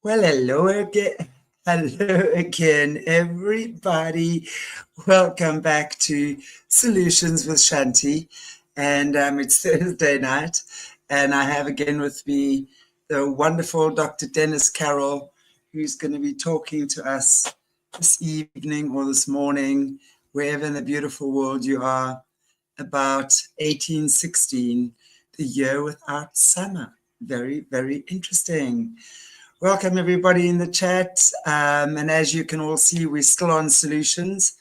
Well, hello again. Hello again, everybody. Welcome back to Solutions with Shanti. And it's Thursday night, and I have again with me the wonderful Dr. Dennis Carroll, who's going to be talking to us this evening or this morning, wherever in the beautiful world you are, about 1816, the year without summer. Very, very interesting. Welcome everybody in the chat. And as you can all see, we're still on solutions.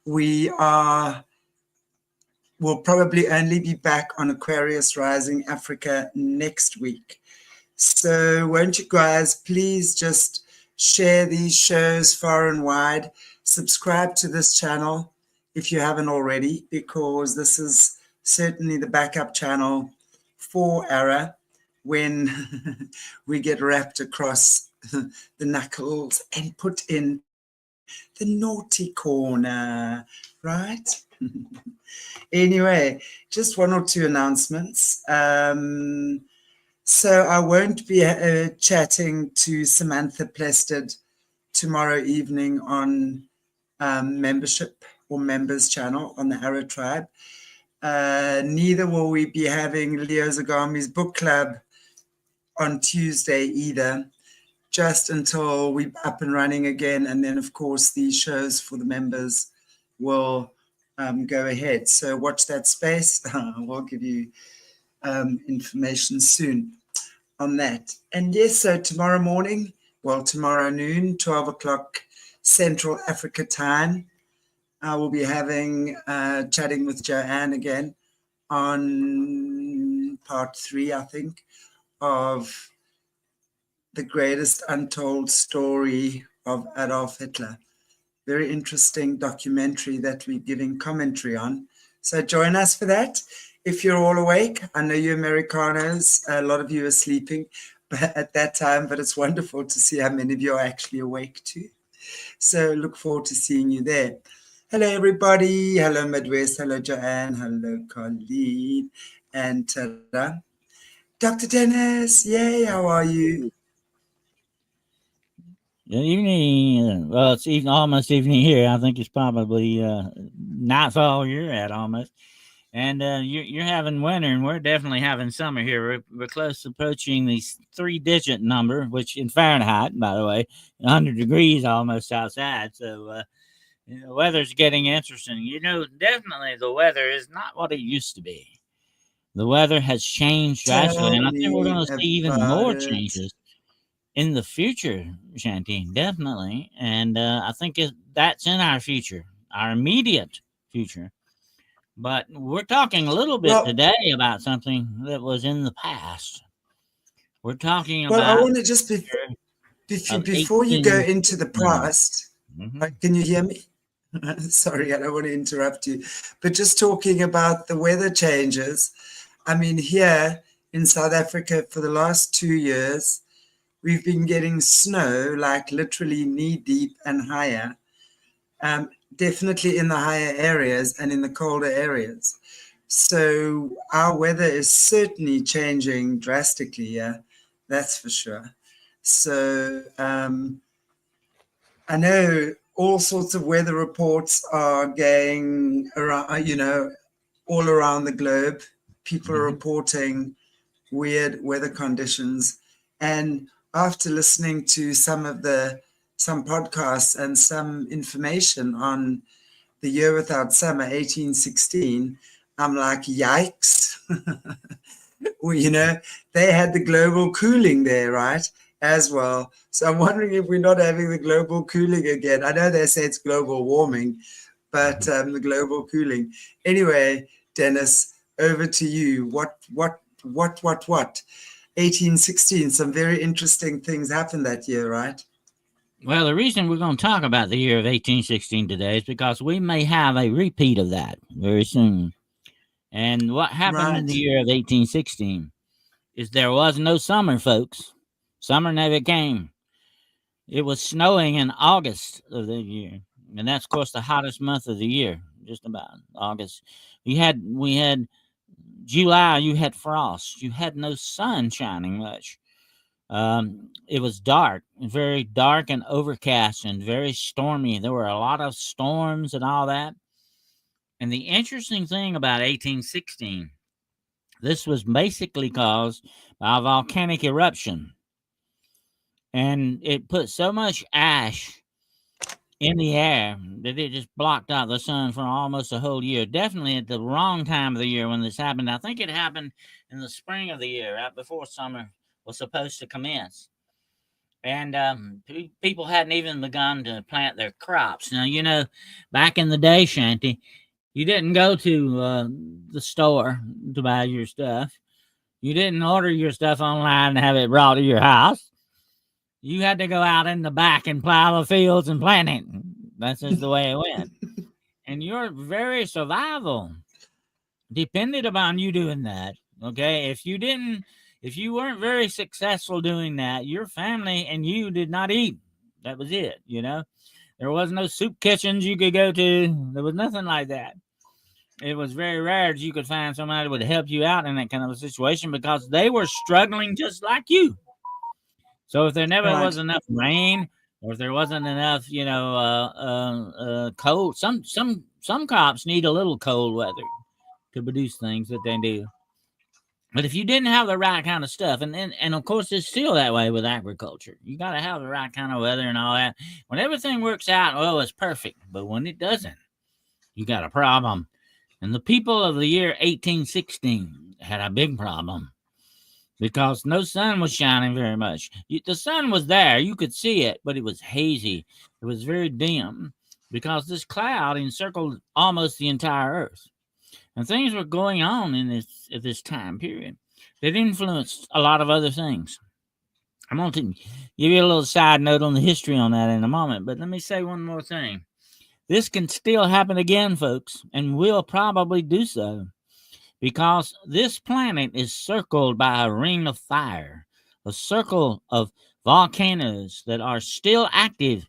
We'll probably only be back on Aquarius Rising Africa next week. So won't you guys please just share these shows far and wide. Subscribe to this channel if you haven't already, because this is certainly the backup channel for Ara when we get wrapped across the knuckles and put in the naughty corner, right? Anyway, just one or two announcements. So I won't be chatting to Samantha Plested tomorrow evening on membership or members channel on the Arrow Tribe. Neither will we be having Leo Zagami's book club on Tuesday either, just until we're up and running again. And then, of course, these shows for the members will go ahead. So watch that space. We'll give you information soon on that. And yes, so tomorrow morning, tomorrow noon, 12 o'clock Central Africa time, I will be having chatting with Joanne again on part 3, I think, of the greatest untold story of Adolf Hitler. Very interesting documentary that we're giving commentary on. So join us for that. If you're all awake, I know you Americanos, a lot of you are sleeping at that time, but it's wonderful to see how many of you are actually awake too. So look forward to seeing you there. Hello, everybody. Hello, Midwest. Hello, Joanne. Hello, Colleen and Tara. Dr. Dennis, yay, how are you? Good evening. Well, it's almost evening here. I think it's probably nightfall you're at almost. And you're having winter, and we're definitely having summer here. We're close to approaching the 3-digit number, which in Fahrenheit, by the way, 100 degrees almost outside. So the weather's getting interesting. Definitely the weather is not what it used to be. The weather has changed drastically, and I think we're going to see even more changes in the future, Shanti, definitely. And I think that's in our future, our immediate future. But we're talking a little bit today about something that was in the past. We're talking about... Well, I want to just, before you go into the past, can you hear me? Sorry, I don't want to interrupt you. But just talking about the weather changes, I mean, here in South Africa for the last 2 years, we've been getting snow, like literally knee deep and higher. Definitely in the higher areas and in the colder areas. So our weather is certainly changing drastically, yeah, that's for sure. So I know all sorts of weather reports are going around, all around the globe. People are reporting weird weather conditions. And after listening to some podcasts and some information on the year without summer, 1816, I'm like, yikes. Well, they had the global cooling there, right, as well. So I'm wondering if we're not having the global cooling again. I know they say it's global warming, but the global cooling. Anyway, Dennis, over to you. What? 1816, some very interesting things happened that year, right? Well, the reason we're going to talk about the year of 1816 today is because we may have a repeat of that very soon. And what happened in the year of 1816 is there was no summer, folks. Summer never came. It was snowing in August of the year. And that's, of course, the hottest month of the year, just about August. We had July, you had frost. You had no sun shining much. It was dark, very dark and overcast and very stormy. There were a lot of storms and all that. And the interesting thing about 1816, this was basically caused by a volcanic eruption. And it put so much ash in the air that it just blocked out the sun for almost a whole year. Definitely at the wrong time of the year when this happened. I think it happened in the spring of the year, right before summer was supposed to commence. And people hadn't even begun to plant their crops. Now, you know, back in the day, Shanty, you didn't go to the store to buy your stuff. You didn't order your stuff online and have it brought to your house. You had to go out in the back and plow the fields and plant it. That's just the way it went. And your very survival depended upon you doing that. Okay. If you weren't very successful doing that, your family and you did not eat. That was it. You know, there was no soup kitchens you could go to. There was nothing like that. It was very rare that you could find somebody that would help you out in that kind of a situation because they were struggling just like you. So if there never was enough rain, or if there wasn't enough, cold, some crops need a little cold weather to produce things that they do. But if you didn't have the right kind of stuff, and of course it's still that way with agriculture, you got to have the right kind of weather and all that. When everything works out, oh, it's perfect. But when it doesn't, you got a problem. And the people of the year 1816 had a big problem because no sun was shining very much. The sun was there. You could see it, but it was hazy. It was very dim because this cloud encircled almost the entire earth. And things were going on in this time period that influenced a lot of other things. I'm going to give you a little side note on the history on that in a moment, but let me say one more thing. This can still happen again, folks, and will probably do so because this planet is circled by a ring of fire, a circle of volcanoes that are still active.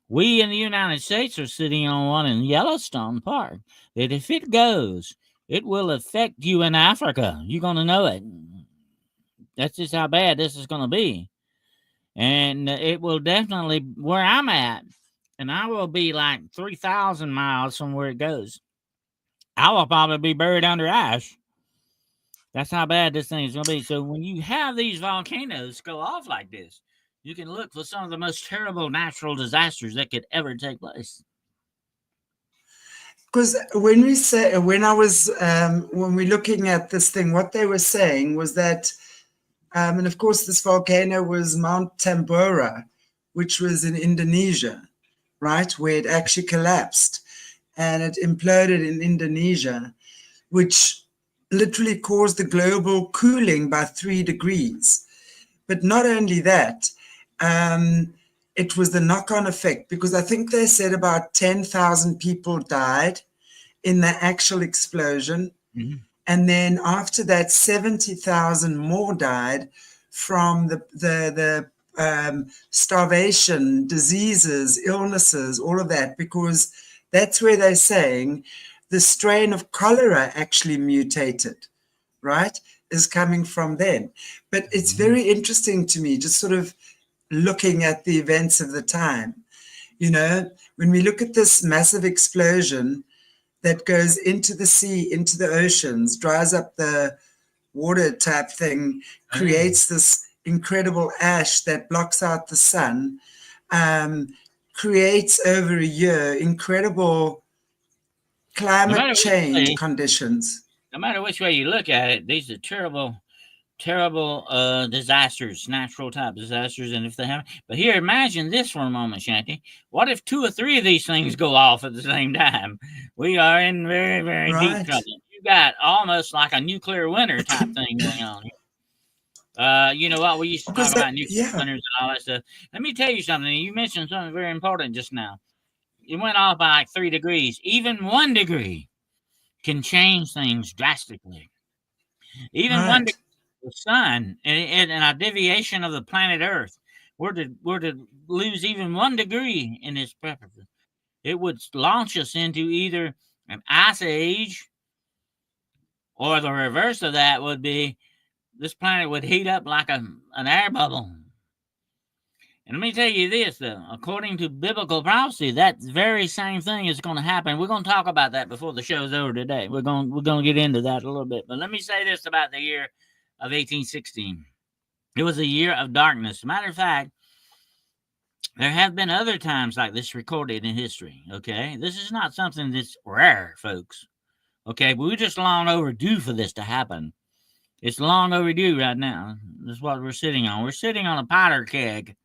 We in the United States are sitting on one in Yellowstone Park that if it goes, it will affect you in Africa. You're going to know it. That's just how bad this is going to be. And it will definitely, where I'm at, and I will be like 3,000 miles from where it goes. I will probably be buried under ash. That's how bad this thing is going to be. So when you have these volcanoes go off like this, you can look for some of the most terrible natural disasters that could ever take place. Because when we're looking at this thing, what they were saying was that, and of course this volcano was Mount Tambora, which was in Indonesia, right, where it actually collapsed and it imploded in Indonesia, which literally caused the global cooling by 3 degrees. But not only that, it was the knock-on effect, because I think they said about 10,000 people died in the actual explosion. Mm-hmm. And then after that, 70,000 more died from the starvation, diseases, illnesses, all of that, because that's where they're saying the strain of cholera actually mutated, right, is coming from then. But it's very interesting to me, just sort of looking at the events of the time. You know, when we look at this massive explosion that goes into the sea, into the oceans, dries up the water type thing, creates this incredible ash that blocks out the sun, creates over a year incredible climate change conditions. No matter which way you look at it, these are terrible disasters, natural type disasters. And if they haven't, but here, imagine this for a moment, Shanty. What if 2 or 3 of these things go off at the same time? We are in very, very deep trouble. You got almost like a nuclear winter type thing going on here. You know what? We used to talk about nuclear winters and all that stuff. Let me tell you something. You mentioned something very important just now. It went off by like 3 degrees. Even 1 degree can change things drastically. Even 1 degree. The sun and a deviation of the planet Earth were to lose even 1 degree in its purpose, it would launch us into either an ice age Or the reverse of that would be this planet would heat up like an air bubble. And let me tell you this, though. According to biblical prophecy, that very same thing is going to happen. We're going to talk about that before the show's over today. We're going to get into that a little bit. But let me say this about the year of 1816. It was a year of darkness. Matter of fact, there have been other times like this recorded in history, okay? This is not something that's rare, folks, okay? But we're just long overdue for this to happen. It's long overdue right now. This is what we're sitting on. We're sitting on a powder keg.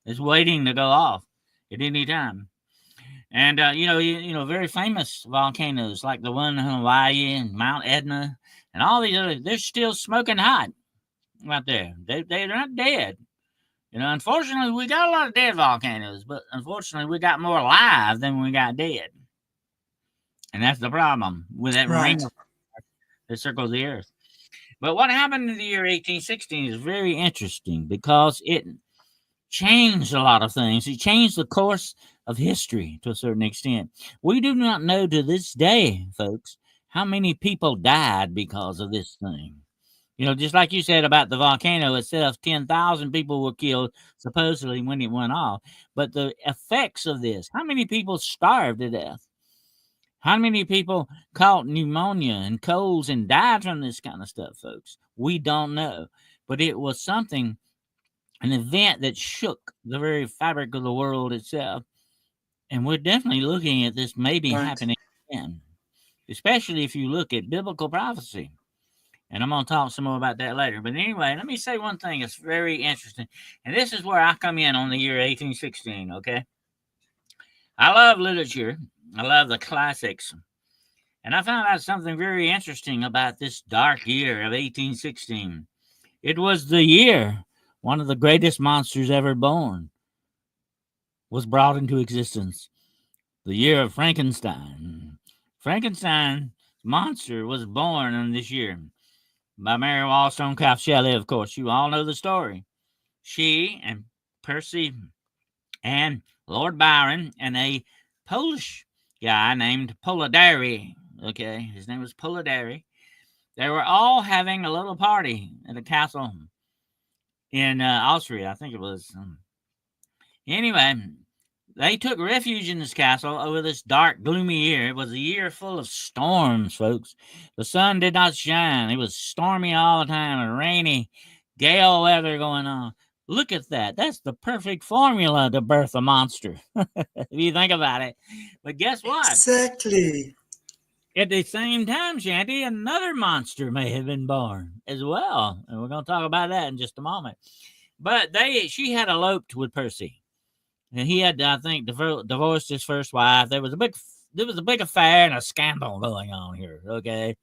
It's waiting to go off at any time. And, very famous volcanoes like the one in Hawaii and Mount Etna and all these others, they're still smoking hot out there. They're not dead. Unfortunately, we got a lot of dead volcanoes, but unfortunately, we got more alive than we got dead. And that's the problem with that ring that circles the earth. But what happened in the year 1816 is very interesting because it changed a lot of things. It changed the course of history to a certain extent. We do not know to this day, folks, how many people died because of this thing. Just like you said about the volcano itself, 10,000 people were killed, supposedly, when it went off. But the effects of this, how many people starved to death? How many people caught pneumonia and colds and died from this kind of stuff, folks? We don't know. But it was something, an event that shook the very fabric of the world itself. And we're definitely looking at this maybe happening again, especially if you look at biblical prophecy. And I'm going to talk some more about that later. But anyway, let me say one thing that's very interesting. And this is where I come in on the year 1816, okay? I love literature. I love the classics. And I found out something very interesting about this dark year of 1816. It was the year one of the greatest monsters ever born was brought into existence. The year of Frankenstein. Frankenstein's monster was born in this year by Mary Wollstonecraft Shelley, of course. You all know the story. She and Percy and Lord Byron and a Polish guy named Polidori, okay, his name was Polidori. They were all having a little party at a castle in Austria, I think it was. Anyway, they took refuge in this castle over this dark, gloomy year. It was a year full of storms, folks. The sun did not shine. It was stormy all the time and rainy, gale weather going on. Look at that. That's the perfect formula to birth a monster, if you think about it. But guess what? Exactly. At the same time, Shanty, another monster may have been born as well. And we're going to talk about that in just a moment. But she had eloped with Percy. And he had, I think, divorced his first wife. There was a big affair and a scandal going on here, okay?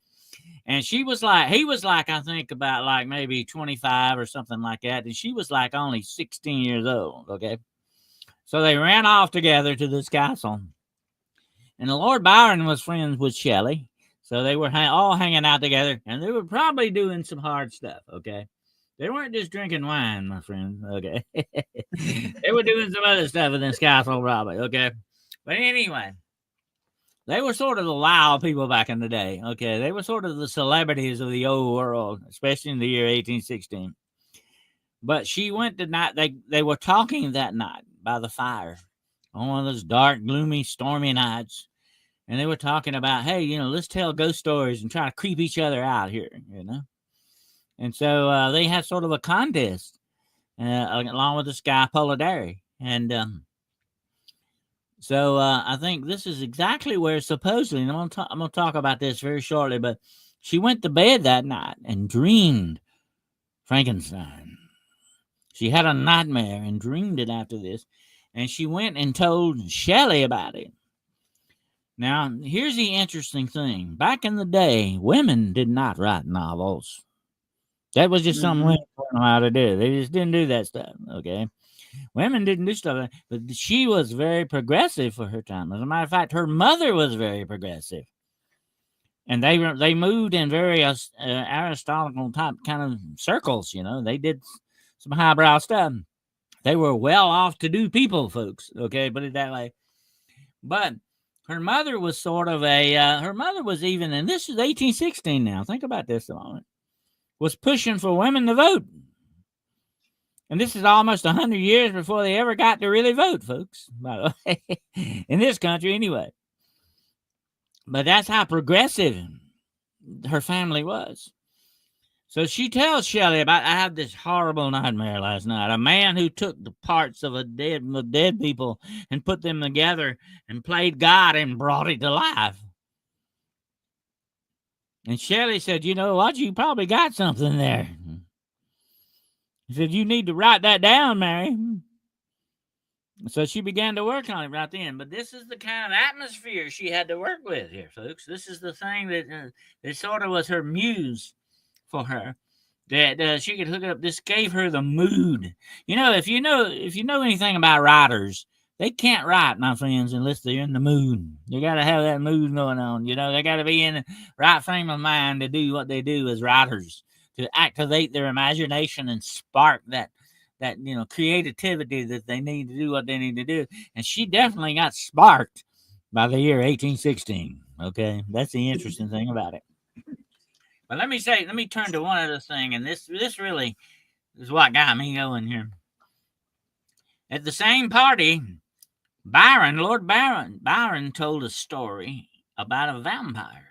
And he was like, I think, about like maybe 25 or something like that. And she was like only 16 years old, okay? So they ran off together to this castle. And Lord Byron was friends with Shelley. So they were all hanging out together. And they were probably doing some hard stuff, okay? They weren't just drinking wine, my friend, okay? They were doing some other stuff in this castle, probably, okay? But anyway, they were sort of the wild people back in the day, okay? They were sort of the celebrities of the old world, especially in the year 1816. But she went to night, they were talking that night by the fire on one of those dark, gloomy, stormy nights. And they were talking about, hey, let's tell ghost stories and try to creep each other out here, And so they had sort of a contest along with this guy, Polidori. And so I think this is exactly where supposedly, and I'm going to talk about this very shortly, but she went to bed that night and dreamed Frankenstein. She had a nightmare and dreamed it after this. And she went and told Shelley about it. Now, here's the interesting thing. Back in the day, women did not write novels. That was just something women didn't know how to do. They just didn't do that stuff, okay? Women didn't do stuff, but she was very progressive for her time. As a matter of fact, her mother was very progressive. And they moved in very aristocratical type kind of circles, They did some highbrow stuff. They were well-off to do people, folks, okay? Put it that way. But her mother was sort of her mother was even, and this is 1816 now. Think about this a moment. Was pushing for women to vote. And this is almost 100 years before they ever got to really vote, folks, by the way, in this country anyway. But that's how progressive her family was. So she tells Shelley about, I had this horrible nightmare last night. A man who took the parts of dead people and put them together and played God and brought it to life. And Shelley said, you know what? You probably got something there. He said, you need to write that down, Mary. So she began to work on it right then. But this is the kind of atmosphere she had to work with here, folks. This is the thing that sort of was her muse for her, that she could hook up. This gave her the mood. You know, if you know anything about writers, they can't write, my friends, unless they're in the mood. You got to have that mood going on. You know, they got to be in the right frame of mind to do what they do as writers, to activate their imagination and spark that creativity that they need to do what they need to do. And she definitely got sparked by the year 1816. Okay, that's the interesting thing about it. But let me turn to one other thing, and this really is what got me going here. At the same party, Lord Byron told a story about a vampire.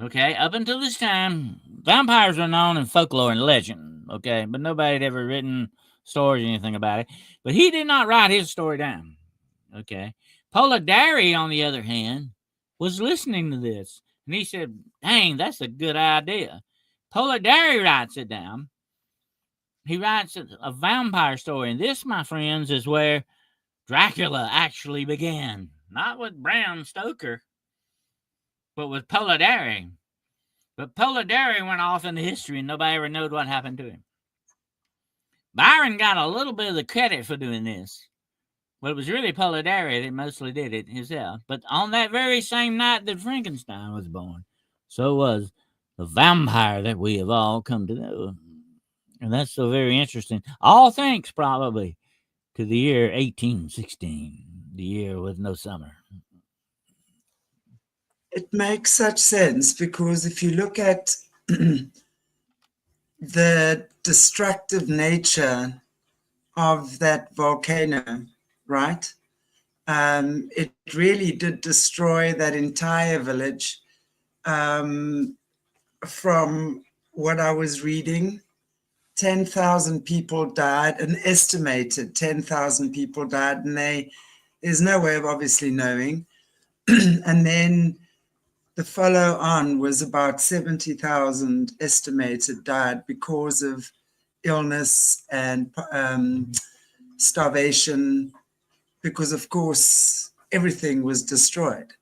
Okay, up until this time, vampires were known in folklore and legend, okay, but nobody had ever written stories or anything about it. But he did not write his story down, okay. Polidori, on the other hand, was listening to this, and he said, dang, that's a good idea. Polidori writes it down. He writes a vampire story, and this, my friends, is where Dracula actually began. Not with Bram Stoker, but with Polidori. But Polidori went off into history, and nobody ever knowed what happened to him. Byron got a little bit of the credit for doing this, but it was really Polidori that mostly did it himself. But on that very same night that Frankenstein was born, so was the vampire that we have all come to know. And that's so very interesting. All thanks, probably, to the year 1816, the year with no summer. It makes such sense, because if you look at the destructive nature of that volcano, right? It really did destroy that entire village. From what I was reading, 10,000 people died, an estimated 10,000 people died, and there's no way of obviously knowing. And then the follow-on was about 70,000 estimated died because of illness and starvation, because, of course, everything was destroyed.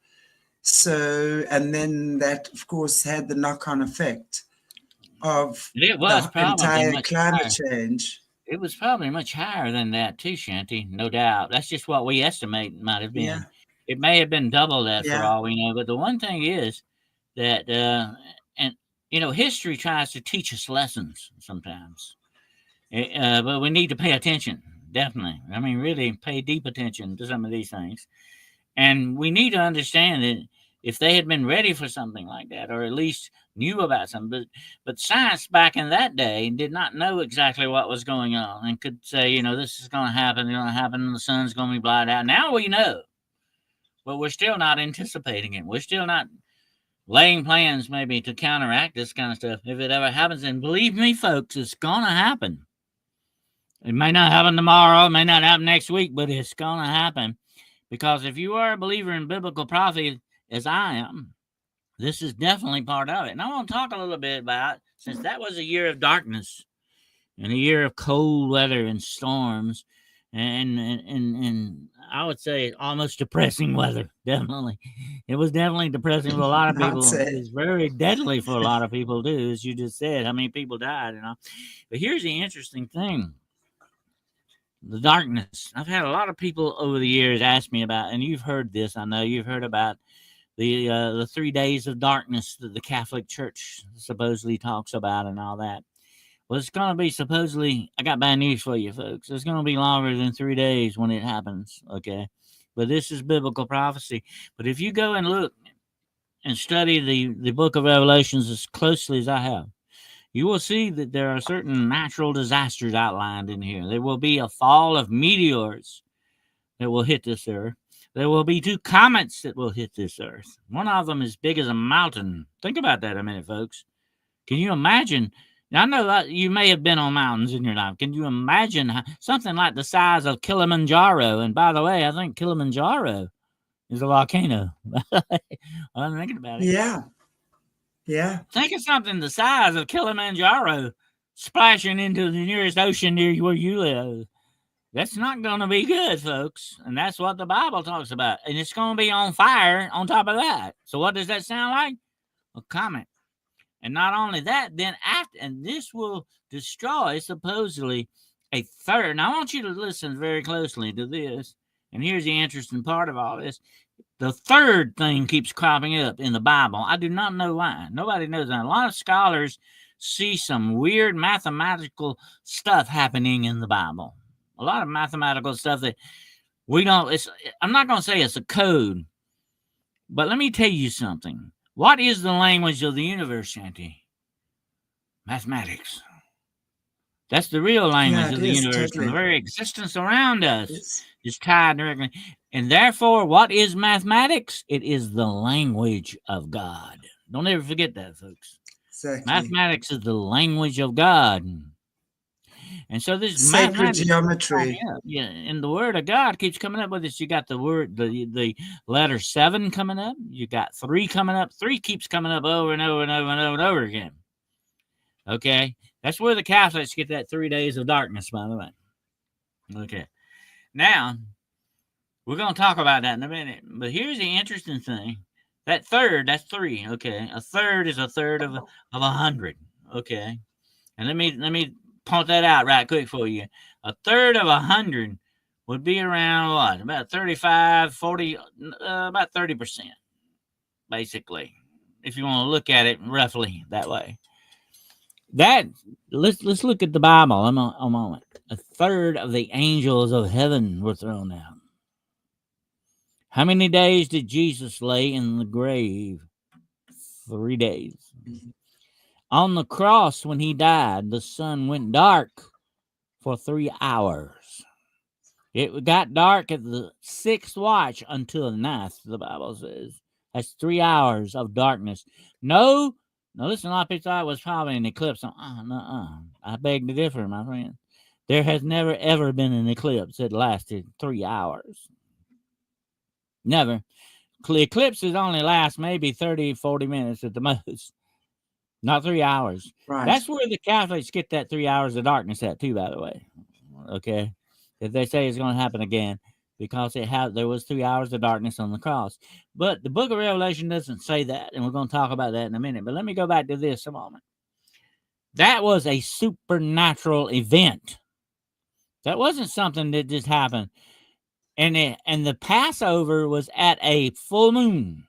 So, and then that, of course, had the knock-on effect of the entire climate change. It was probably much higher than that too, Shanty, no doubt. That's just what we estimate might have been. Yeah. It may have been double that for all we know. But the one thing is that, history tries to teach us lessons sometimes. But we need to pay attention, definitely. I mean, really pay deep attention to some of these things. And we need to understand that if they had been ready for something like that, or at least knew about something, but science back in that day did not know exactly what was going on and could say, this is going to happen, and the sun's going to be blotted out. Now we know, but we're still not anticipating it. We're still not laying plans maybe to counteract this kind of stuff if it ever happens. And believe me, folks, it's going to happen. It may not happen tomorrow, it may not happen next week, but it's going to happen. Because if you are a believer in biblical prophecy, as I am, this is definitely part of it. And I want to talk a little bit about, since that was a year of darkness and a year of cold weather and storms, and I would say almost depressing weather. Definitely, it was definitely depressing for a lot of people. It was very deadly for a lot of people too, as you just said. How many people died, But here's the interesting thing: the darkness. I've had a lot of people over the years ask me about, and you've heard this. I know you've heard about the 3 days of darkness that the Catholic Church supposedly talks about and all that. Well, it's going to be supposedly, I got bad news for you, folks. It's going to be longer than 3 days when it happens, okay? but this is biblical prophecy. But if you go and look and study the book of Revelations as closely as I have, you will see that there are certain natural disasters outlined in here. There will be a fall of meteors that will hit this earth. There will be 2 comets that will hit this earth. One of them is big as a mountain. Think about that a minute, folks. Can you imagine? I know that you may have been on mountains in your life. Can you imagine something like the size of Kilimanjaro? And by the way, I think Kilimanjaro is a volcano. I'm thinking about it. Yeah. Yeah. Think of something the size of Kilimanjaro splashing into the nearest ocean near where you live. That's not going to be good, folks. And that's what the Bible talks about. And it's going to be on fire on top of that. So what does that sound like? A comet. And not only that, then after, and this will destroy supposedly a third. Now I want you to listen very closely to this. And here's the interesting part of all this. The third thing keeps cropping up in the Bible. I do not know why. Nobody knows that. A lot of scholars see some weird mathematical stuff happening in the Bible. A lot of mathematical stuff that we don't, I'm not going to say it's a code, but let me tell you something. What is the language of the universe, Shanti? Mathematics. That's the real language of the universe. Totally. And the very existence around us is tied directly. And therefore, what is mathematics? It is the language of God. Don't ever forget that, folks. Exactly. Mathematics is the language of God. And so this sacred geometry. Yeah, and the word of God keeps coming up with this. You got the word, the letter 7 coming up. You got 3 coming up. 3 keeps coming up over and over and over and over and over again. Okay, that's where the Catholics get that 3 days of darkness, by the way. Okay, now we're going to talk about that in a minute. But here's the interesting thing: that third, that's 3. Okay, a third is a third of 100. Okay, and let me point that out right quick for you. A third of 100 would be around what? About 35, 40, about 30%, basically, if you want to look at it roughly that way. That let's look at the Bible a moment. A third of the angels of heaven were thrown out. How many days did Jesus lay in the grave? 3 days. On the cross, when he died, the sun went dark for 3 hours. It got dark at the 6th watch until the 9th, the Bible says. That's 3 hours of darkness. No, listen, a lot of people thought it was probably an eclipse. I beg to differ, my friend. There has never, ever been an eclipse that lasted 3 hours. Never. Eclipses only last maybe 30, 40 minutes at the most. Not 3 hours. Right. That's where the Catholics get that 3 hours of darkness at too, by the way. Okay. If they say it's going to happen again, because there was 3 hours of darkness on the cross. But the book of Revelation doesn't say that, and we're going to talk about that in a minute. But let me go back to this a moment. That was a supernatural event. That wasn't something that just happened. And the Passover was at a full moon.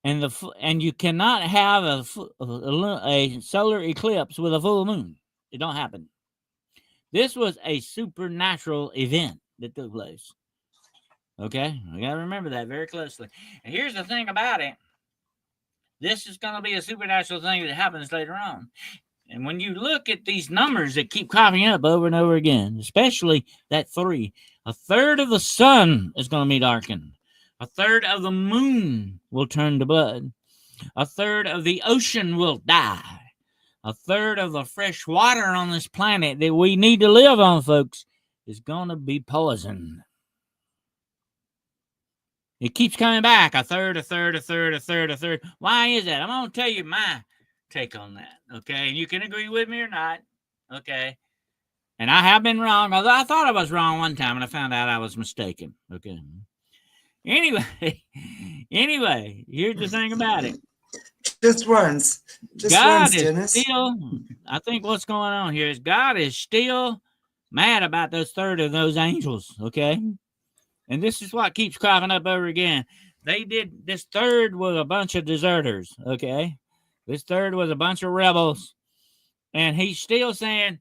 And you cannot have a solar eclipse with a full moon. It don't happen. This was a supernatural event that took place. Okay? We got to remember that very closely. And here's the thing about it. This is going to be a supernatural thing that happens later on. And when you look at these numbers that keep cropping up over and over again, especially that 3, a third of the sun is going to be darkened. A third of the moon will turn to blood. A third of the ocean will die. A third of the fresh water on this planet that we need to live on, folks, is going to be poisoned. It keeps coming back. A third. Why is that? I'm going to tell you my take on that, okay? And you can agree with me or not, okay? And I have been wrong, although I thought I was wrong one time, and I found out I was mistaken, okay? Anyway, here's the thing about it. Just once. God is Dennis. still, I think what's going on here is God is still mad about those third of those angels, okay? And this is what keeps cropping up over again. This third was a bunch of deserters, okay? This third was a bunch of rebels. And he's still saying,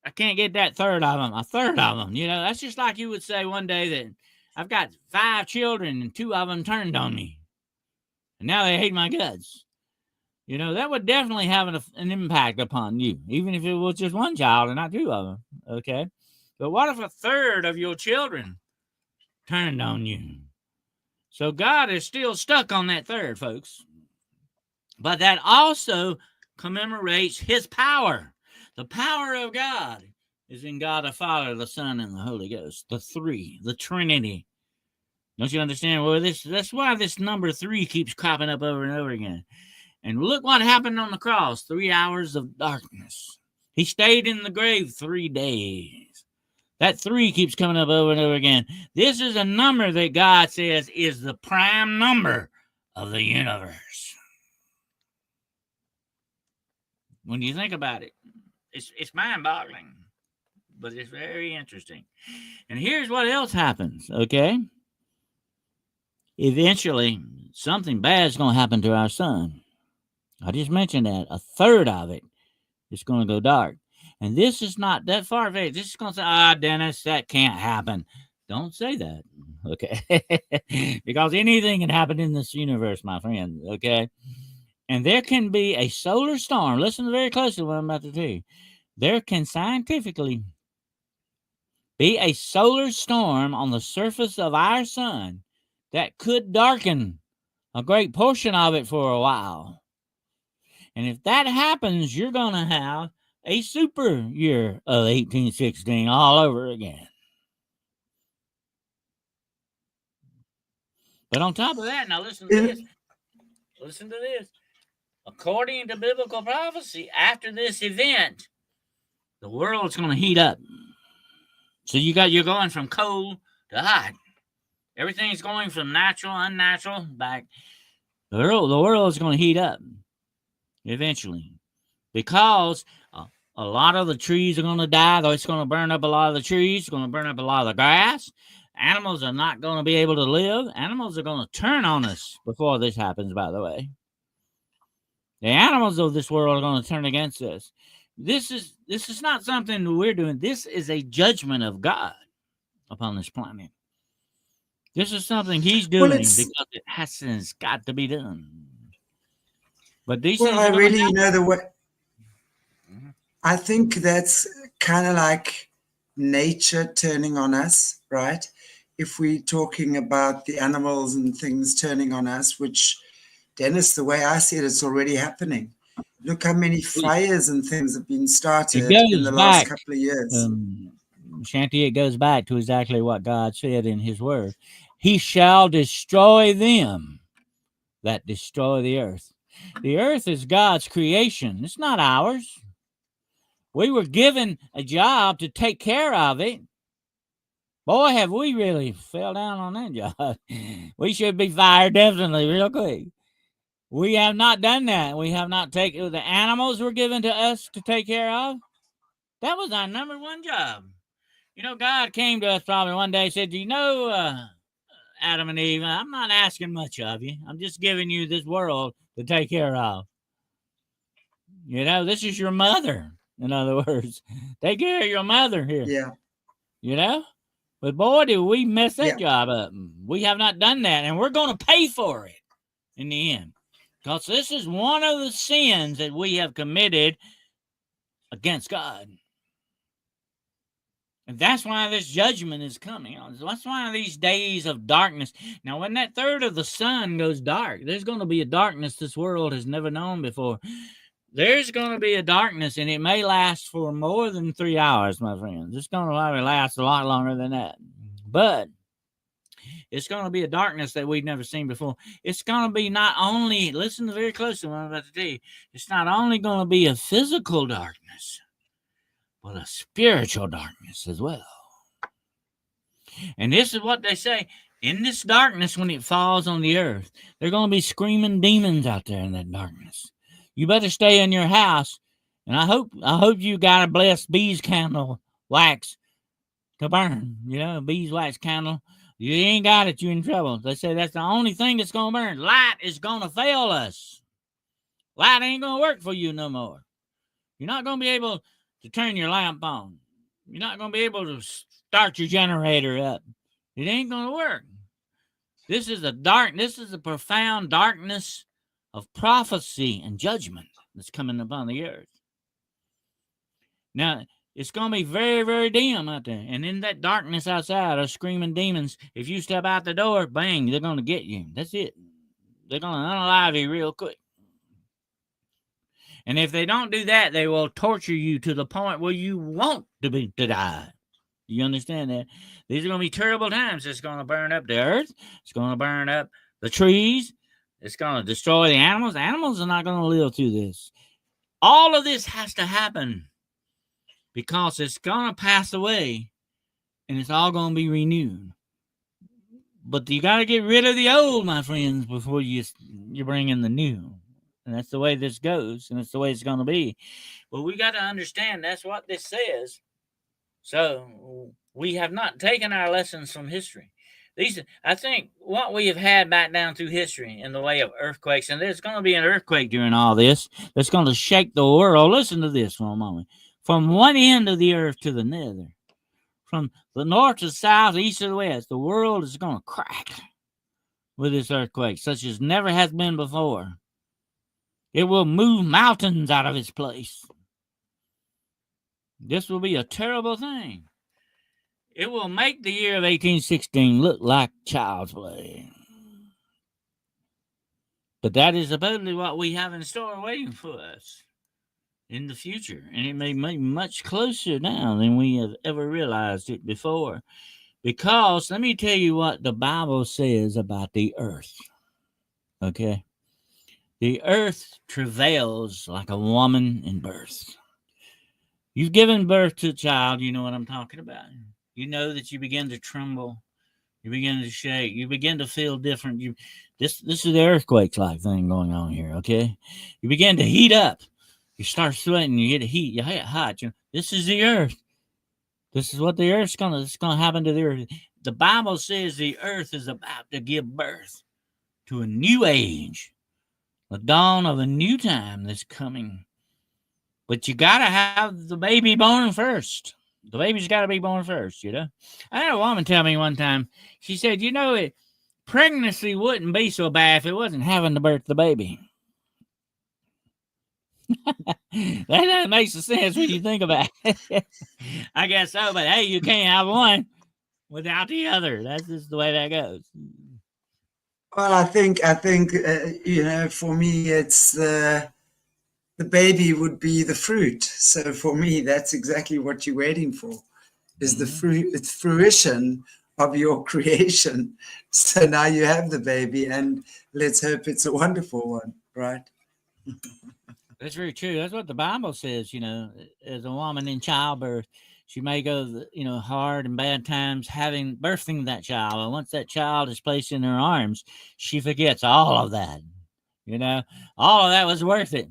I can't get that third of them. A third of them. You know, that's just like you would say one day that I've got 5 children and 2 of them turned on me. And now they hate my guts. You know, that would definitely have an impact upon you, even if it was just one child and not 2 of them. Okay. But what if a third of your children turned on you? So God is still stuck on that third, folks. But that also commemorates his power. The power of God is in God the Father, the Son, and the Holy Ghost. The 3, the Trinity. Don't you understand? Well, that's why this number 3 keeps cropping up over and over again. And look what happened on the cross. 3 hours of darkness. He stayed in the grave 3 days. That 3 keeps coming up over and over again. This is a number that God says is the prime number of the universe. When you think about it, it's mind-boggling, but it's very interesting. And here's what else happens, okay? Eventually, something bad is going to happen to our sun. I just mentioned that. A third of it is going to go dark. And this is not that far-fetched. This is going to say, Dennis, that can't happen. Don't say that, okay? Because anything can happen in this universe, my friend, okay? And there can be a solar storm. Listen very closely to what I'm about to tell you. There can scientifically be a solar storm on the surface of our sun that could darken a great portion of it for a while. And if that happens, you're going to have a super year of 1816 all over again. But on top of that, now listen to this. Listen to this. According to biblical prophecy, after this event, the world's going to heat up. So you're going from cold to hot. Everything's going from natural, unnatural, back. The world is going to heat up eventually because a lot of the trees are going to die. Though it's going to burn up a lot of the trees. It's going to burn up a lot of the grass. Animals are not going to be able to live. Animals are going to turn on us before this happens, by the way. The animals of this world are going to turn against us. This is not something that we're doing. This is a judgment of God upon this planet. This is something he's doing because it has got to be done. But these things I really, I think that's kind of like nature turning on us, right? If we're talking about the animals and things turning on us, which, Dennis, the way I see it, it's already happening. Look how many fires and things have been started in the last couple of years. Shanty, it goes back to exactly what God said in his word. He shall destroy them that destroy the earth. The earth is God's creation. It's not ours. We were given a job to take care of it. Boy, have we really fell down on that job. We should be fired definitely real quick. We have not done that. We have not taken the animals were given to us to take care of. That was our number one job. You know, God came to us probably one day and said, Adam and Eve, I'm not asking much of you. I'm just giving you this world to take care of. You know, this is your mother, in other words. Take care of your mother here. Yeah. You know? But boy, did we mess that job up. We have not done that, and we're going to pay for it in the end. Because this is one of the sins that we have committed against God. And that's why this judgment is coming. That's why these days of darkness. Now, when that third of the sun goes dark, there's going to be a darkness this world has never known before. There's going to be a darkness, and it may last for more than 3 hours, my friends. It's going to last a lot longer than that. But it's going to be a darkness that we've never seen before. It's going to be not only, listen very closely to what I'm about to tell you, it's not only going to be a physical darkness, but a spiritual darkness as well. And this is what they say. In this darkness, when it falls on the earth, there are going to be screaming demons out there in that darkness. You better stay in your house. And I hope you got a blessed bees candle wax to burn. You know, beeswax candle. You ain't got it, you're in trouble. They say that's the only thing that's going to burn. Light is going to fail us. Light ain't going to work for you no more. You're not going to be able to turn your lamp on. You're not going to be able to start your generator up. It ain't going to work. This is a profound darkness of prophecy and judgment that's coming upon the earth. Now, it's going to be very, very dim out there. And in that darkness outside are screaming demons. If you step out the door, bang, they're going to get you. That's it. They're going to unalive you real quick. And if they don't do that, they will torture you to the point where you want to die. You understand that? These are going to be terrible times. It's going to burn up the earth. It's going to burn up the trees. It's going to destroy the animals. The animals are not going to live through this. All of this has to happen because it's going to pass away and it's all going to be renewed. But you got to get rid of the old, my friends, before you bring in the new. And that's the way this goes, and that's the way it's going to be. But we got to understand that's what this says. So we have not taken our lessons from history. I think what we have had back down through history in the way of earthquakes, and there's going to be an earthquake during all this that's going to shake the world. Listen to this for a moment. From one end of the earth to the nether, from the north to the south, east to the west, the world is going to crack with this earthquake, such as never has been before. It will move mountains out of its place. This will be a terrible thing. It will make the year of 1816 look like child's play. But that is supposedly what we have in store waiting for us in the future. And it may be much closer now than we have ever realized it before. Because let me tell you what the Bible says about the earth. Okay? The earth travails like a woman in birth. You've given birth to a child, you know what I'm talking about. You know that you begin to tremble. You begin to shake. You begin to feel different. This is the earthquakes-like thing going on here, okay? You begin to heat up. You start sweating. You get heat. You get hot. This is the earth. This is what the earth's going to happen to the earth. The Bible says the earth is about to give birth to a new age. The dawn of a new time that's coming. But you got to have the baby born first. The baby's got to be born first, you know. I had a woman tell me one time, she said, pregnancy wouldn't be so bad if it wasn't having to birth the baby. That makes sense when you think about it. I guess so, but hey, you can't have one without the other. That's just the way that goes. Well, I think, for me, it's the baby would be the fruit. So for me, that's exactly what you're waiting for, is the fruit, it's fruition of your creation. So now you have the baby, and let's hope it's a wonderful one, right? That's very true. That's what the Bible says, as a woman in childbirth, she may go, hard and bad times birthing that child. And once that child is placed in her arms, she forgets all of that. All of that was worth it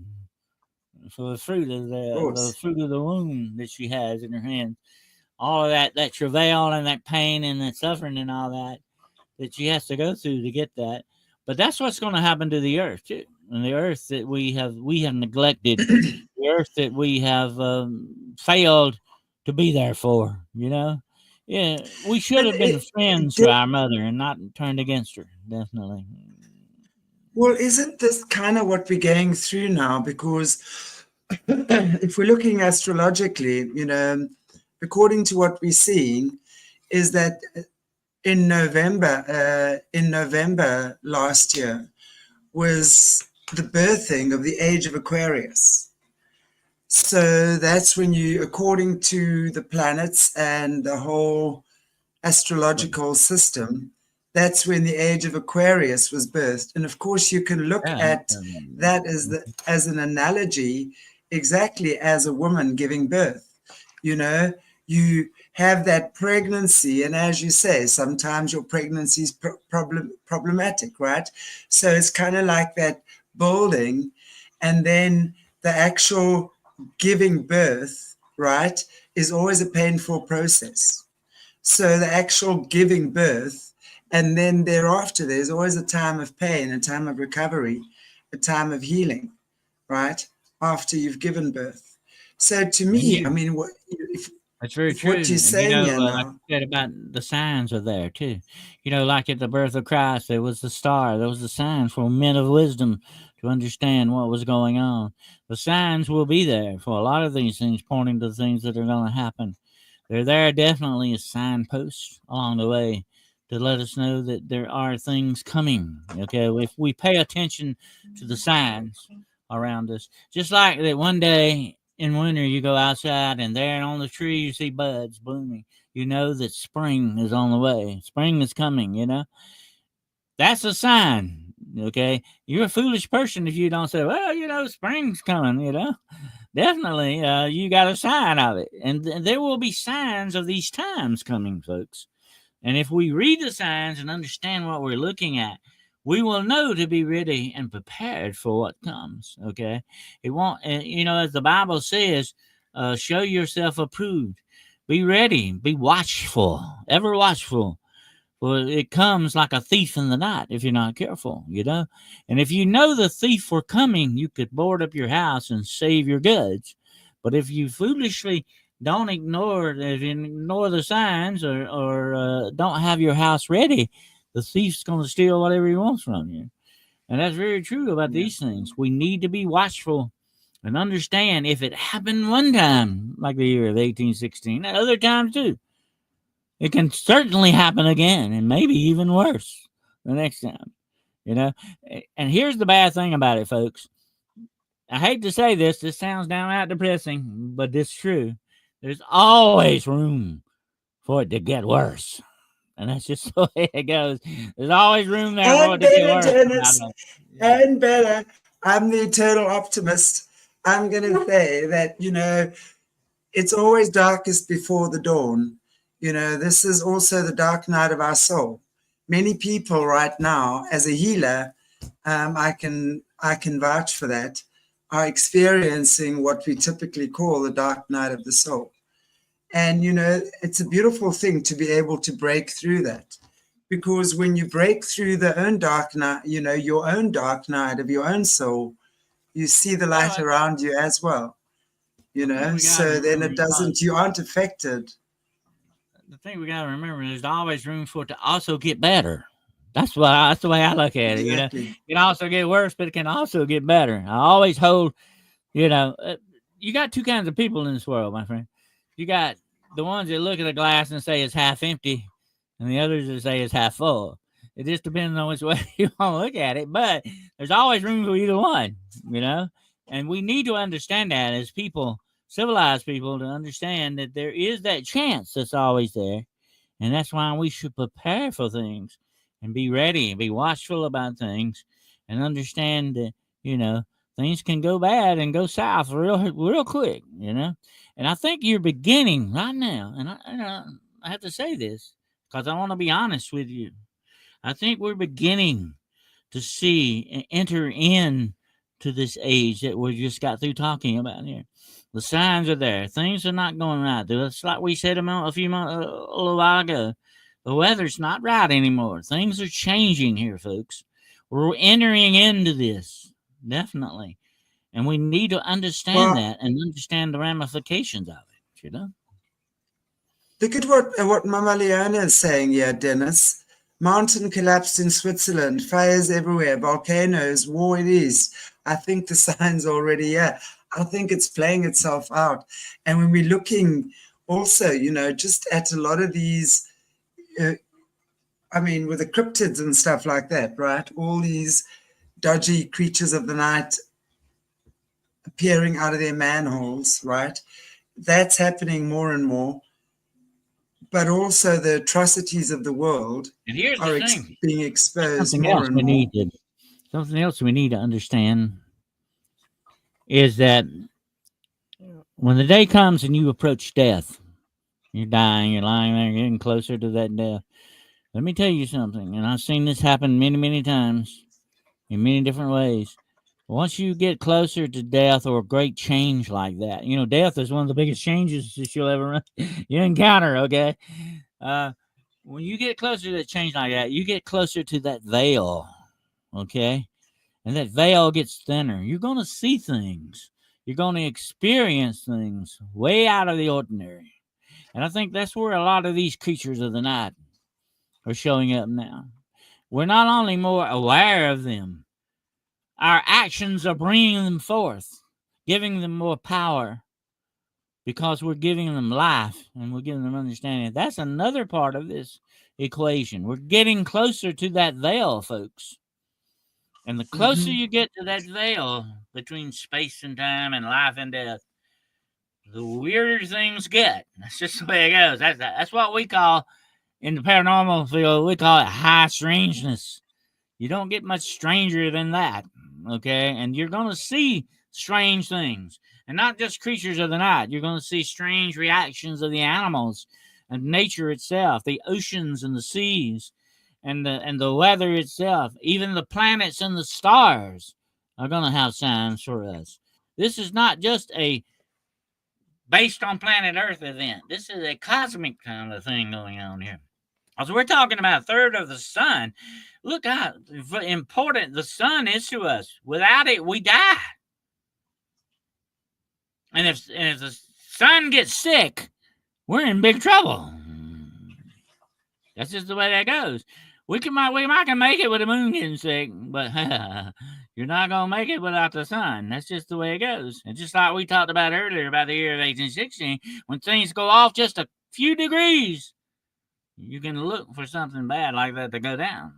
for the fruit of the womb that she has in her hand. All of that travail and that pain and that suffering and all that she has to go through to get that. But that's what's going to happen to the earth too. And the earth that we have neglected, the earth that we have failed to be there for, Yeah, we should have been friends to our mother and not turned against her, definitely. Well, isn't this kind of what we're going through now? Because if we're looking astrologically, according to what we're seeing, is that in November last year was the birthing of the age of Aquarius. So that's when according to the planets and the whole astrological system, that's when the age of Aquarius was birthed. And of course, you can look at that as an analogy, exactly as a woman giving birth. You have that pregnancy, and as you say, sometimes your pregnancy is problematic, right? So it's kind of like that building, and then the actual giving birth, right, is always a painful process. So the actual giving birth, and then thereafter, there's always a time of pain, a time of recovery, a time of healing, right, after you've given birth. So to me, That's very with true. what you're And, saying here like now. you said about the signs are there too. Like at the birth of Christ, there was the star, there was the signs for men of wisdom to understand what was going on. The signs will be there for a lot of these things, pointing to things that are going to happen. They're there definitely as signposts along the way to let us know that there are things coming. Okay, if we pay attention to the signs around us, just like that one day in winter you go outside and there on the tree you see buds blooming, you know that spring is on the way. Spring is coming. That's a sign. Okay, you're a foolish person if you don't say, well, spring's coming. Definitely, you got a sign of it, and there will be signs of these times coming, folks. And if we read the signs and understand what we're looking at, we will know to be ready and prepared for what comes. Okay, it won't. As the Bible says, show yourself approved. Be ready. Be watchful. Ever watchful. Well, it comes like a thief in the night if you're not careful. And if you know the thief were coming, you could board up your house and save your goods. But if you foolishly don't if you ignore the signs or don't have your house ready, the thief's going to steal whatever he wants from you. And that's very true about Yeah. these things. We need to be watchful and understand if it happened one time, like the year of 1816, at other times too. It can certainly happen again, and maybe even worse the next time. And here's the bad thing about it, folks. I hate to say this. This sounds downright depressing, but it's true. There's always room for it to get worse. And that's just the way it goes. There's always room there for it And to get better, worse. Dennis, and better. I'm the eternal optimist. I'm going to say that, it's always darkest before the dawn. This is also the dark night of our soul. Many people right now, as a healer, I can vouch for that, are experiencing what we typically call the dark night of the soul. And, it's a beautiful thing to be able to break through that. Because when you break through the own dark night, your own dark night of your own soul, you see the light around you as well. So then you aren't affected. The thing we got to remember, there's always room for it to also get better. That's the way I look at it. Exactly. It can also get worse, but it can also get better. I always hold, you got two kinds of people in this world, my friend. You got the ones that look at a glass and say it's half empty, and the others that say it's half full. It just depends on which way you want to look at it, but there's always room for either one, and we need to understand that as people, civilized people, to understand that there is that chance that's always there, and that's why we should prepare for things and be ready and be watchful about things and understand that, things can go bad and go south real quick, And I think you're beginning right now, and I have to say this because I want to be honest with you. I think we're beginning to see and enter in to this age that we just got through talking about here. The signs are there. Things are not going right. It's like we said a little while ago. The weather's not right anymore. Things are changing here, folks. We're entering into this, definitely. And we need to understand that and understand the ramifications of it, Look at what Mama Leona is saying here, Dennis. Mountain collapsed in Switzerland, fires everywhere, volcanoes, war it is. I think the sign's already here. I think it's playing itself out. And when we're looking also, just at a lot of these, with the cryptids and stuff like that, right? All these dodgy creatures of the night appearing out of their manholes, right? That's happening more and more. But also the atrocities of the world and here's are the thing. being exposed more and more. Something else we need to understand is that when the day comes and you approach death, you're dying, you're lying there, getting closer to that death. Let me tell you something, and I've seen this happen many, many times in many different ways. Once you get closer to death or a great change like that, death is one of the biggest changes that you'll ever you encounter, okay? When you get closer to a change like that, you get closer to that veil, okay? And that veil gets thinner. You're going to see things. You're going to experience things way out of the ordinary. And I think that's where a lot of these creatures of the night are showing up now. We're not only more aware of them, our actions are bringing them forth, giving them more power, because we're giving them life and we're giving them understanding. That's another part of this equation. We're getting closer to that veil, folks. And the closer you get to that veil between space and time and life and death, the weirder things get. That's just the way it goes. That's what we call, in the paranormal field, we call it high strangeness. You don't get much stranger than that, okay? And you're going to see strange things. And not just creatures of the night. You're going to see strange reactions of the animals and nature itself, the oceans and the seas, and the weather itself. Even the planets and the stars are going to have signs for us. This is not just a based on planet Earth event. This is a cosmic kind of thing going on here. So we're talking about a third of the sun. Look how important the sun is to us. Without it, we die. And if the sun gets sick, we're in big trouble. That's just the way that goes. We might can make it with the moon getting sick, but you're not gonna make it without the sun. That's just the way it goes. And just like we talked about earlier about the year of 1816, when things go off just a few degrees, you can look for something bad like that to go down.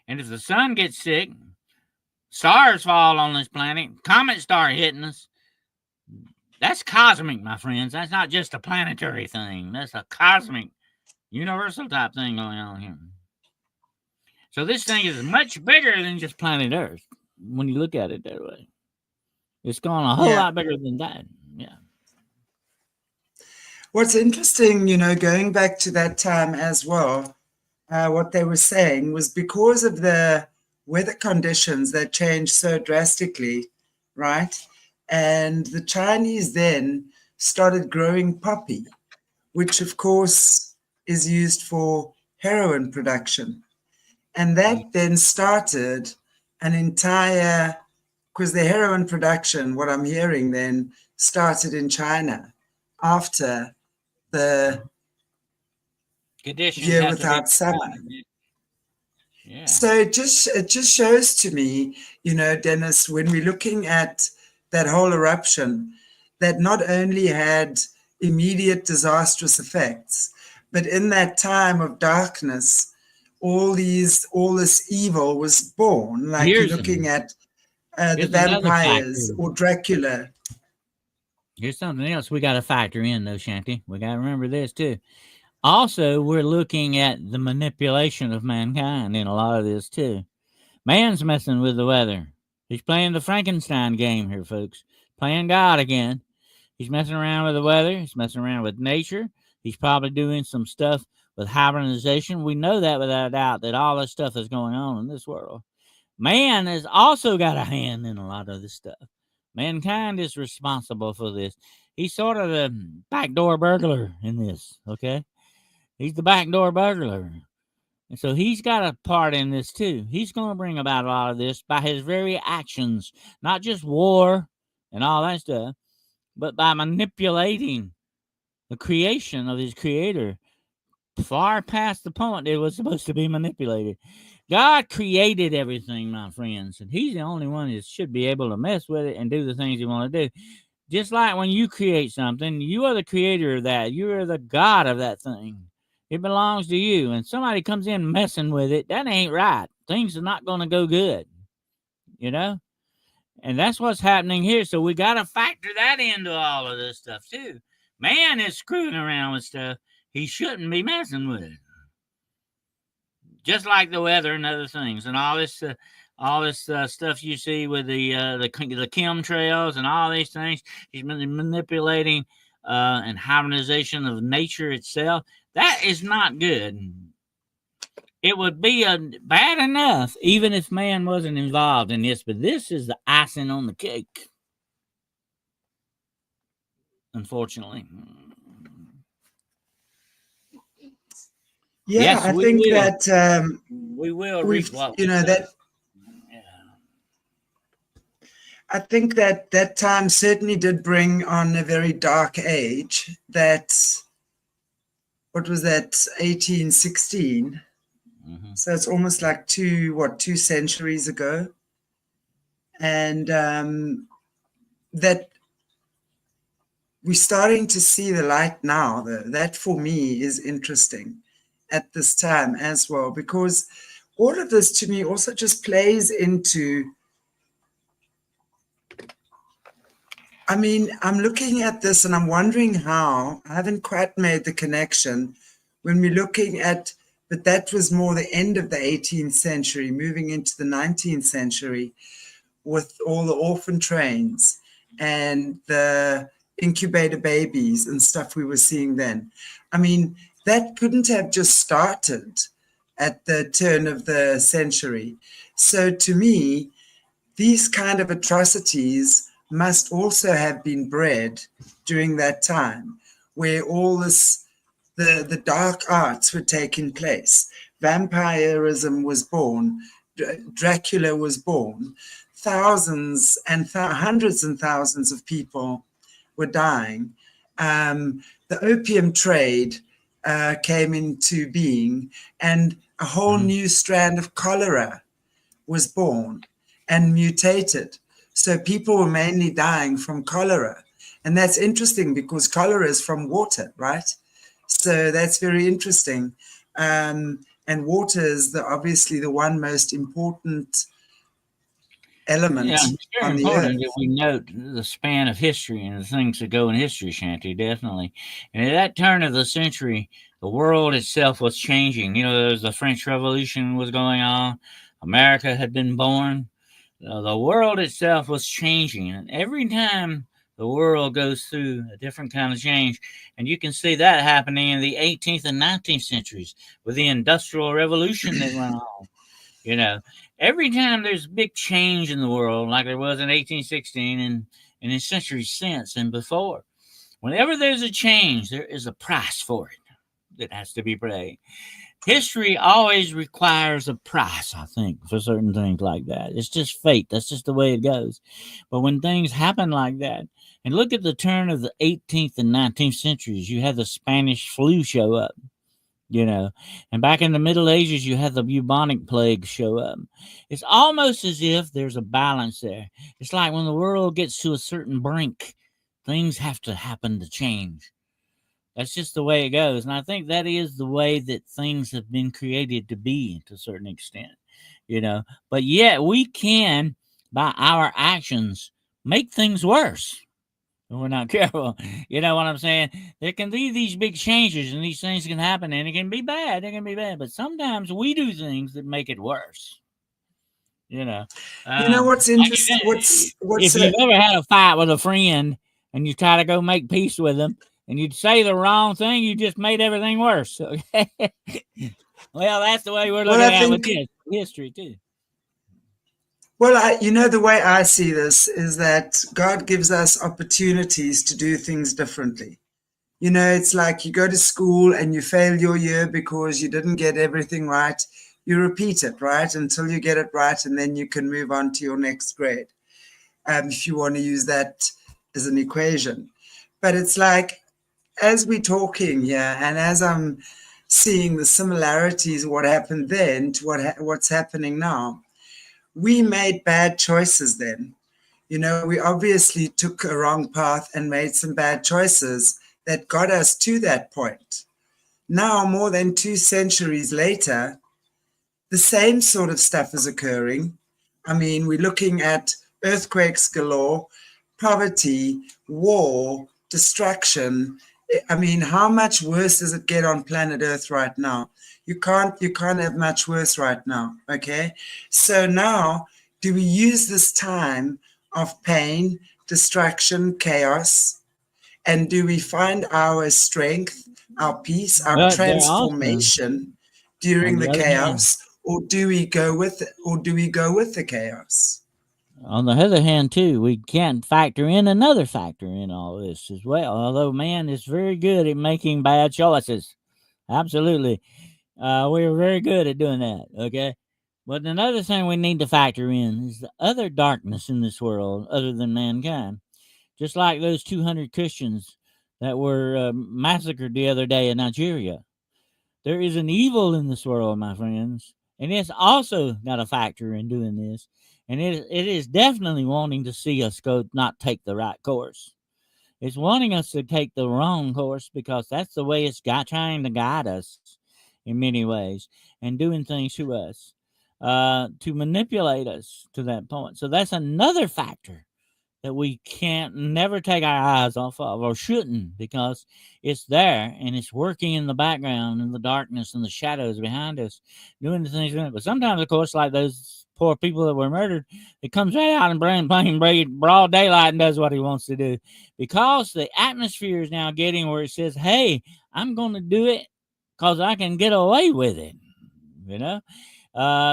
And if the sun gets sick, stars fall on this planet, comets start hitting us. That's cosmic, my friends. That's not just a planetary thing. That's a cosmic, universal type thing going on here. So this thing is much bigger than just planet Earth when you look at it that way. It's gone a whole lot bigger than that. Yeah. What's interesting, going back to that time as well, what they were saying was because of the weather conditions that changed so drastically, right? And the Chinese then started growing poppy, which of course is used for heroin production. And that then started an entire, because the heroin production, what I'm hearing then, started in China after the year without summer. Yeah. So it just shows to me, Dennis, when we're looking at that whole eruption, that not only had immediate disastrous effects, but in that time of darkness, all this evil was born. Like you're looking at the vampires or Dracula. Here's something else we got to factor in, though, Shanty. We got to remember this, too. Also, we're looking at the manipulation of mankind in a lot of this, too. Man's messing with the weather. He's playing the Frankenstein game here, folks. Playing God again. He's messing around with the weather. He's messing around with nature. He's probably doing some stuff with hibernization. We know that without a doubt, that all this stuff is going on in this world. Man has also got a hand in a lot of this stuff. Mankind is responsible for this. He's sort of the backdoor burglar in this, okay? He's the backdoor burglar. And so he's got a part in this too. He's going to bring about a lot of this by his very actions, not just war and all that stuff, but by manipulating the creation of his creator far past the point it was supposed to be manipulated. God created everything, my friends, and he's the only one that should be able to mess with it and do the things he want to do. Just like when you create something, you are the creator of that. You are the God of that thing. It belongs to you. And somebody comes in messing with it, that ain't right. Things are not going to go good, And that's what's happening here. So we got to factor that into all of this stuff, too. Man is screwing around with stuff he shouldn't be messing with it. Just like the weather and other things, and all this stuff you see with the chemtrails and all these things. He's been manipulating and hibernization of nature itself. That is not good. It would be bad enough even if man wasn't involved in this, but this is the icing on the cake. Unfortunately. Yeah, yes, I think will. That we will reach what that. I think that that time certainly did bring on a very dark age. That, what was that, 1816? Mm-hmm. So it's almost like 2 centuries ago. And that we're starting to see the light now. That for me is interesting at this time as well, because all of this to me also just plays into, I mean, I'm looking at this and I'm wondering how, I haven't quite made the connection when we're looking at, but that was more the end of the 18th century, moving into the 19th century with all the orphan trains and the incubator babies and stuff we were seeing then. I mean, that couldn't have just started at the turn of the century. So to me, these kind of atrocities must also have been bred during that time, where all this, the dark arts were taking place. Vampirism was born, Dracula was born, thousands and hundreds and thousands of people were dying. The opium trade came into being, and a whole new strand of cholera was born and mutated. So people were mainly dying from cholera. And that's interesting because cholera is from water, right? So that's very interesting. And water is obviously the one most important element Yeah, it's very on the earth. important that we note the span of history and the things that go in history, Shanty, definitely. And at that turn of the century, the world itself was changing. You know, there was the French Revolution was going on. America had been born. The world itself was changing. And every time the world goes through a different kind of change, and you can see that happening in the 18th and 19th centuries with the Industrial Revolution that went on. You know, every time there's a big change in the world, like there was in 1816 and in centuries since and before, whenever there's a change, there is a price for it that has to be paid. History always requires a price, I think, for certain things like that. It's just fate. That's just the way it goes. But when things happen like that, and look at the turn of the 18th and 19th centuries, you had the Spanish flu show up. You know, and back in the Middle Ages, you had the bubonic plague show up. It's almost as if there's a balance there. It's like when the world gets to a certain brink, things have to happen to change. That's just the way it goes. And I think that is the way that things have been created to be to a certain extent, you know. But yet we can, by our actions, make things worse. We're not careful. You know what I'm saying? There can be these big changes and these things can happen and it can be bad. It can be bad. But sometimes we do things that make it worse. You know, You know what's like interesting? if you've ever had a fight with a friend and you try to go make peace with them and you'd say the wrong thing, you just made everything worse. Okay. Well, that's the way we're looking at it with this history too. Well, the way I see this is that God gives us opportunities to do things differently. You know, it's like you go to school and you fail your year because you didn't get everything right. You repeat it, right, until you get it right, and then you can move on to your next grade, if you want to use that as an equation. But it's like, as we're talking here, and as I'm seeing the similarities of what happened then to what's happening now, we made bad choices then. You know, we obviously took a wrong path and made some bad choices that got us to that point. Now, more than 2 centuries later, the same sort of stuff is occurring. I mean, we're looking at earthquakes galore, poverty, war, destruction. I mean, how much worse does it get on planet Earth right now? You can't have much worse right now, okay? So now, do we use this time of pain, distraction, chaos, and do we find our strength, our peace, our transformation during the chaos, or do we go with it, or do we go with the chaos? On the other hand, too, we can't factor in another factor in all this as well. Although man is very good at making bad choices, absolutely, we're very good at doing that. Okay, But another thing we need to factor in is the other darkness in this world other than mankind. Just like those 200 Christians that were massacred the other day in Nigeria. There is an evil in this world, my friends, and it's also got a factor in doing this. And it is definitely wanting to see us go not take the right course. It's wanting us to take the wrong course because that's the way it's got trying to guide us in many ways and doing things to us to manipulate us to that point. So that's another factor that we can't never take our eyes off of or shouldn't because it's there and it's working in the background in the darkness and the shadows behind us doing the things. But sometimes, of course, like those poor people that were murdered, it comes right out and plain broad daylight and does what he wants to do because the atmosphere is now getting where it says, hey, I'm going to do it because I can get away with it. You know,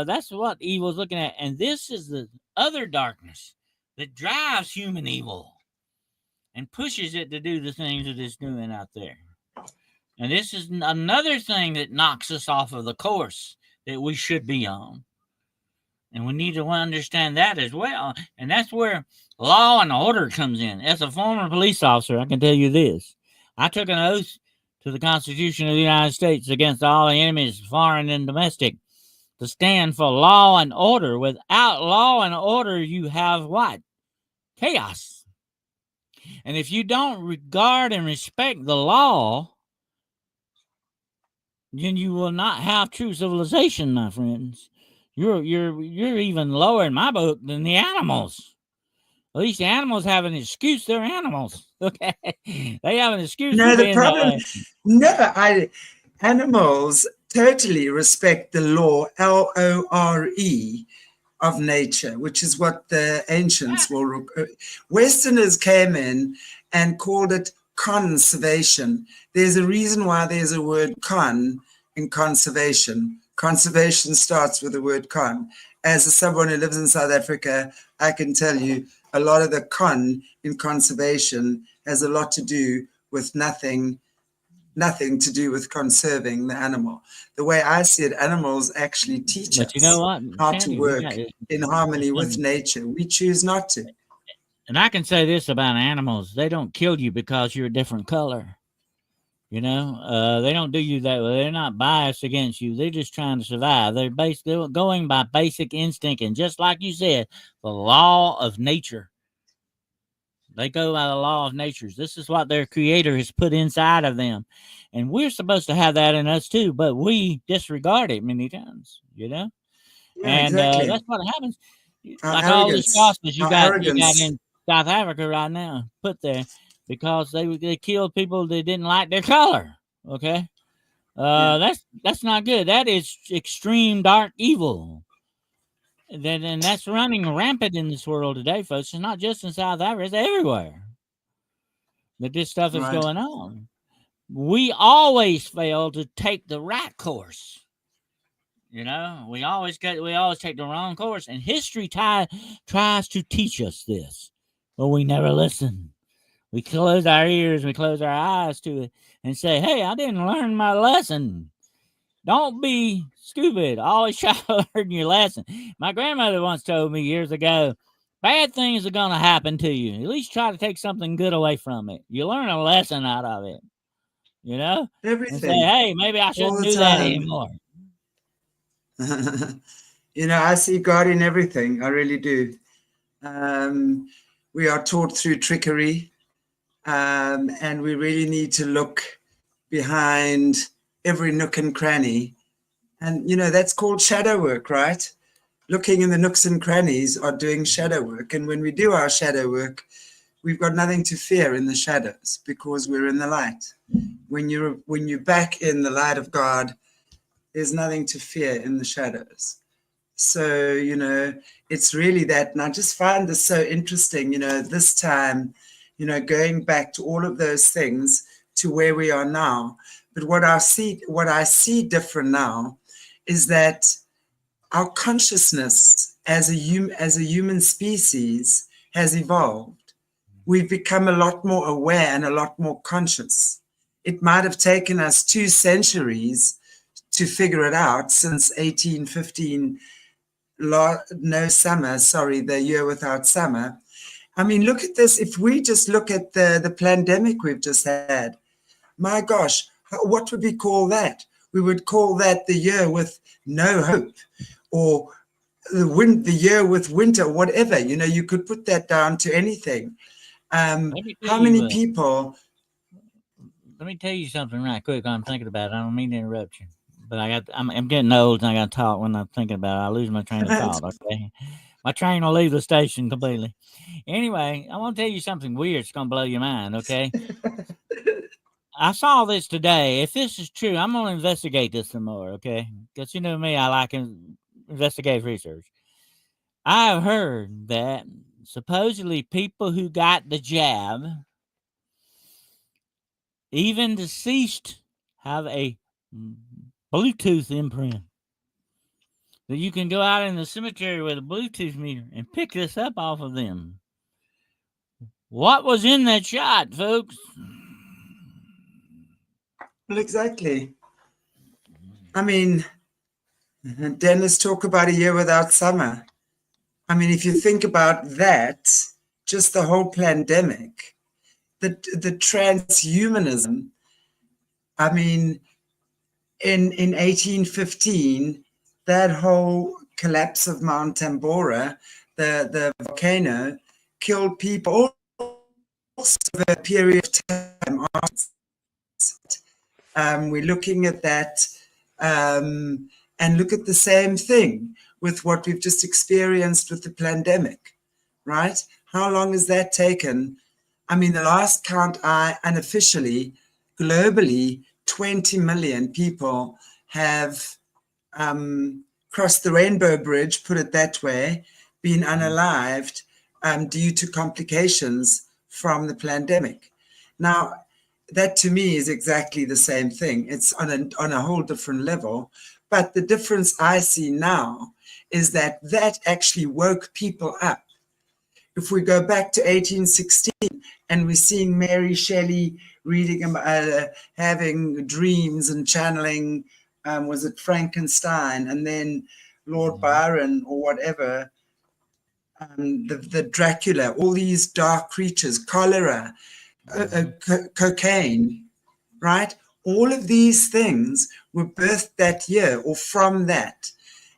that's what evil's looking at. And this is the other darkness that drives human evil and pushes it to do the things that it's doing out there. And this is another thing that knocks us off of the course that we should be on. And we need to understand that as well. And that's where law and order comes in. As a former police officer, I can tell you this. I took an oath to the Constitution of the United States against all the enemies, foreign and domestic, to stand for law and order. Without law and order, you have what? Chaos. And if you don't regard and respect the law, then you will not have true civilization, my friends. You're even lower in my book than the animals. At least the animals have an excuse. They're animals. Okay, they have an excuse. No, for the problem. No, animals totally respect the law, LORE, of nature, which is what the ancients will. Westerners came in and called it conservation. There's a reason why there's a word con in conservation. Conservation starts with the word con. As someone who lives in South Africa, I can tell you a lot of the con in conservation has a lot to do with nothing to do with conserving the animal. The way I see it, animals actually teach us how to work in harmony with nature. We choose not to. And I can say this about animals. They don't kill you because you're a different color. You know, they don't do you that way. They're not biased against you. They're just trying to survive. They're basically going by basic instinct. And just like you said, the law of nature. They go by the law of nature. This is what their creator has put inside of them. And we're supposed to have that in us too, but we disregard it many times, you know? Yeah, and exactly. That's what happens. Our like all these gospels you got in South Africa right now, put there, because they killed people that didn't like their color. Okay? That's not good. That is extreme dark evil. And that's running rampant in this world today, folks. It's not just in South Africa; it's everywhere that this stuff is going on. We always fail to take the right course. You know, we always take the wrong course, and history tries to teach us this, but we never listen. We close our ears, we close our eyes to it, and say, "Hey, I didn't learn my lesson." Don't be stupid. Always try to learn your lesson. My grandmother once told me years ago, bad things are going to happen to you. At least try to take something good away from it. You learn a lesson out of it. You know? Everything. And say, hey, maybe I shouldn't do that anymore. You know, I see God in everything. I really do. We are taught through trickery. And we really need to look behind every nook and cranny. And, you know, that's called shadow work, right? Looking in the nooks and crannies are doing shadow work. And when we do our shadow work, we've got nothing to fear in the shadows because we're in the light. When you're back in the light of God, there's nothing to fear in the shadows. So, you know, it's really that. And I just find this so interesting, you know, this time, you know, going back to all of those things to where we are now. But what I see different now is that our consciousness as a human species has evolved. We've become a lot more aware and a lot more conscious. It might have taken us 2 centuries to figure it out since 1815 no summer, sorry, the year without summer. I mean, look at this. If we just look at the pandemic we've just had, my gosh, what would we call that? We would call that the year with no hope, or the year with winter, whatever. You know, you could put that down to anything. Let me tell How you, many people? let me tell you something right quick. I'm thinking about it. I don't mean to interrupt you, but I'm getting old and I got to talk when I'm thinking about it. I lose my train of thought. Okay, my train will leave the station completely. Anyway, I want to tell you something weird. It's gonna blow your mind. Okay, I saw this today. If this is true, I'm gonna investigate this some more. Okay, because you know me, I like investigative research. I've heard that supposedly people who got the jab, even deceased, have a Bluetooth imprint. That you can go out in the cemetery with a Bluetooth meter and pick this up off of them. What was in that shot, folks? Well, exactly. I mean, Dennis, talk about a year without summer. I mean, if you think about that, just the whole pandemic, the transhumanism. I mean, in 1815, that whole collapse of Mount Tambora, the volcano, killed people also over a period of time. We're looking at that and look at the same thing with what we've just experienced with the pandemic, right? How long has that taken? I mean, the last count unofficially, globally, 20 million people have crossed the Rainbow Bridge, put it that way, been unalived due to complications from the pandemic. Now, that to me is exactly the same thing. It's on a whole different level. But the difference I see now is that actually woke people up. If we go back to 1816 and we're seeing Mary Shelley reading, having dreams and channeling, was it Frankenstein, and then Lord Byron or whatever, the Dracula, all these dark creatures, cholera, cocaine, right? All of these things were birthed that year or from that.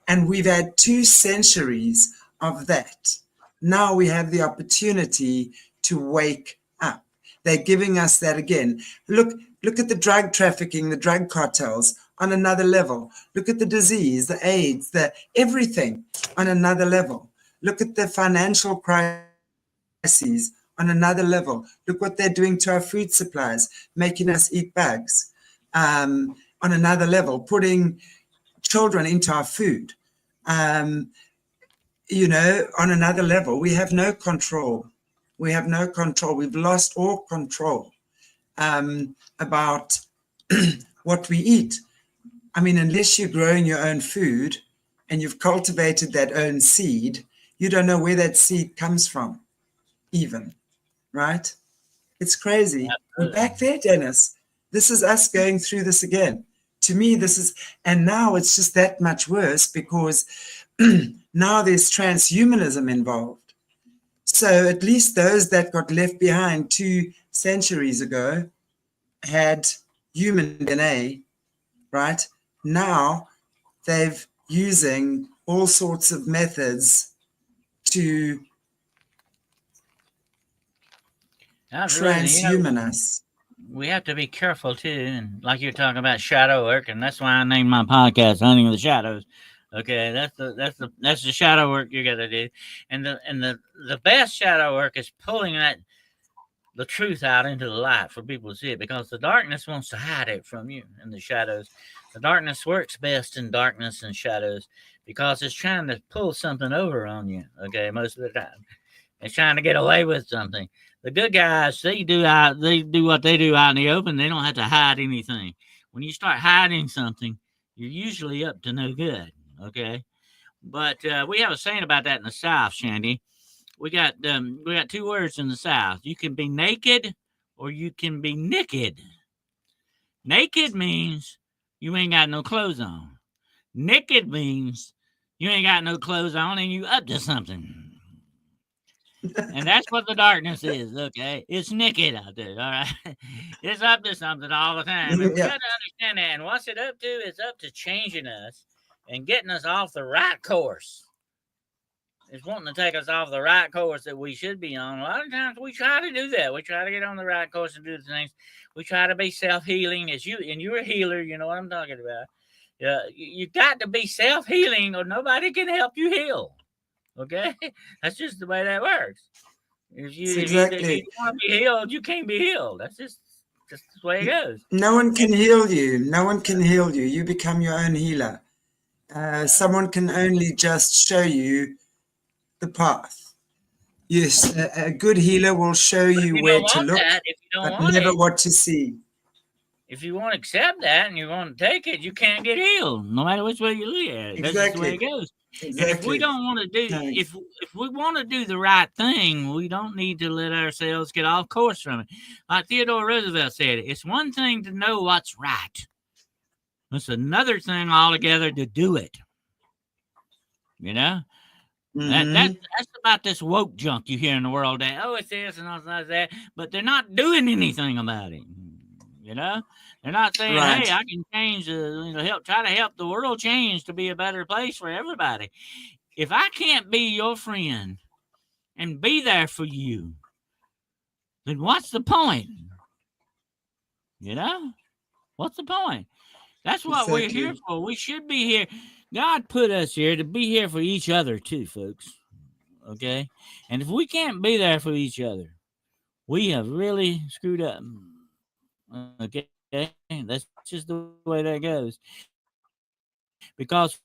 And we've had 2 centuries of that. Now we have the opportunity to wake up. They're giving us that again. Look at the drug trafficking, the drug cartels on another level. Look at the disease, the AIDS, the everything on another level. Look at the financial crises on another level. Look what they're doing to our food supplies, making us eat bugs. On another level, putting children into our food. You know, on another level, we have no control. We have no control. We've lost all control about what we eat. I mean, unless you're growing your own food and you've cultivated that own seed, you don't know where that seed comes from, even, right? It's crazy. We're back there, Dennis. This is us going through this again. To me, this is, and now it's just that much worse because now there's transhumanism involved. So at least those that got left behind 2 centuries ago had human DNA, right? Now they've using all sorts of methods to transhuman us. We have to be careful too, and like you're talking about shadow work, and that's why I named my podcast "Hunting of the Shadows." Okay, that's the shadow work you got to do, and the best shadow work is pulling the truth out into the light for people to see it, because the darkness wants to hide it from you in the shadows. The darkness works best in darkness and shadows because it's trying to pull something over on you. Okay, most of the time, it's trying to get away with something. The good guys, they do what they do out in the open. They don't have to hide anything. When you start hiding something, you're usually up to no good. Okay, but we have a saying about that in the South, Shandy. We got 2 words in the South. You can be naked or you can be naked. Naked means you ain't got no clothes on. Naked means You ain't got no clothes on and you up to something. And that's what the darkness is, okay? It's naked out there, all right? It's up to something all the time. And we Yeah, got to understand that. And what's it up to? It's up to changing us and getting us off the right course. It's wanting to take us off the right course that we should be on. A lot of times we try to do that. We try to get on the right course and do the things. We try to be self-healing. And you're a healer, you know what I'm talking about. Yeah, you got to be self-healing or nobody can help you heal. Okay? That's just the way that works. it's If you exactly. want to be healed, you can't be healed. That's just the way it goes. No one can heal you. No one can heal you. You become your own healer. Right. Someone can only just show you the path. Yes, a good healer will show But if you you where don't to want look, that, if you don't but want never it, what to see. if you want to accept that and you want to take it, you can't get healed, no matter which way you look at it. That's just the way it Exactly. goes. And if we Exactly. don't want to do, No, if we want to do the right thing, we don't need to let ourselves get off course from it. Like Theodore Roosevelt said, it's one thing to know what's right. It's another thing altogether to do it. You know, mm-hmm. that's about this woke junk you hear in the world that it's this and it's like that, but they're not doing anything about it. You know, they're not saying, "Hey, Right. I can change, try to help the world change to be a better place for everybody." If I can't be your friend and be there for you, then what's the point? You know, what's the point? That's what we're here Exactly. for. We should be here. God put us here to be here for each other too, folks. Okay, and if we can't be there for each other, we have really screwed up. Okay, that's just the way that goes. Because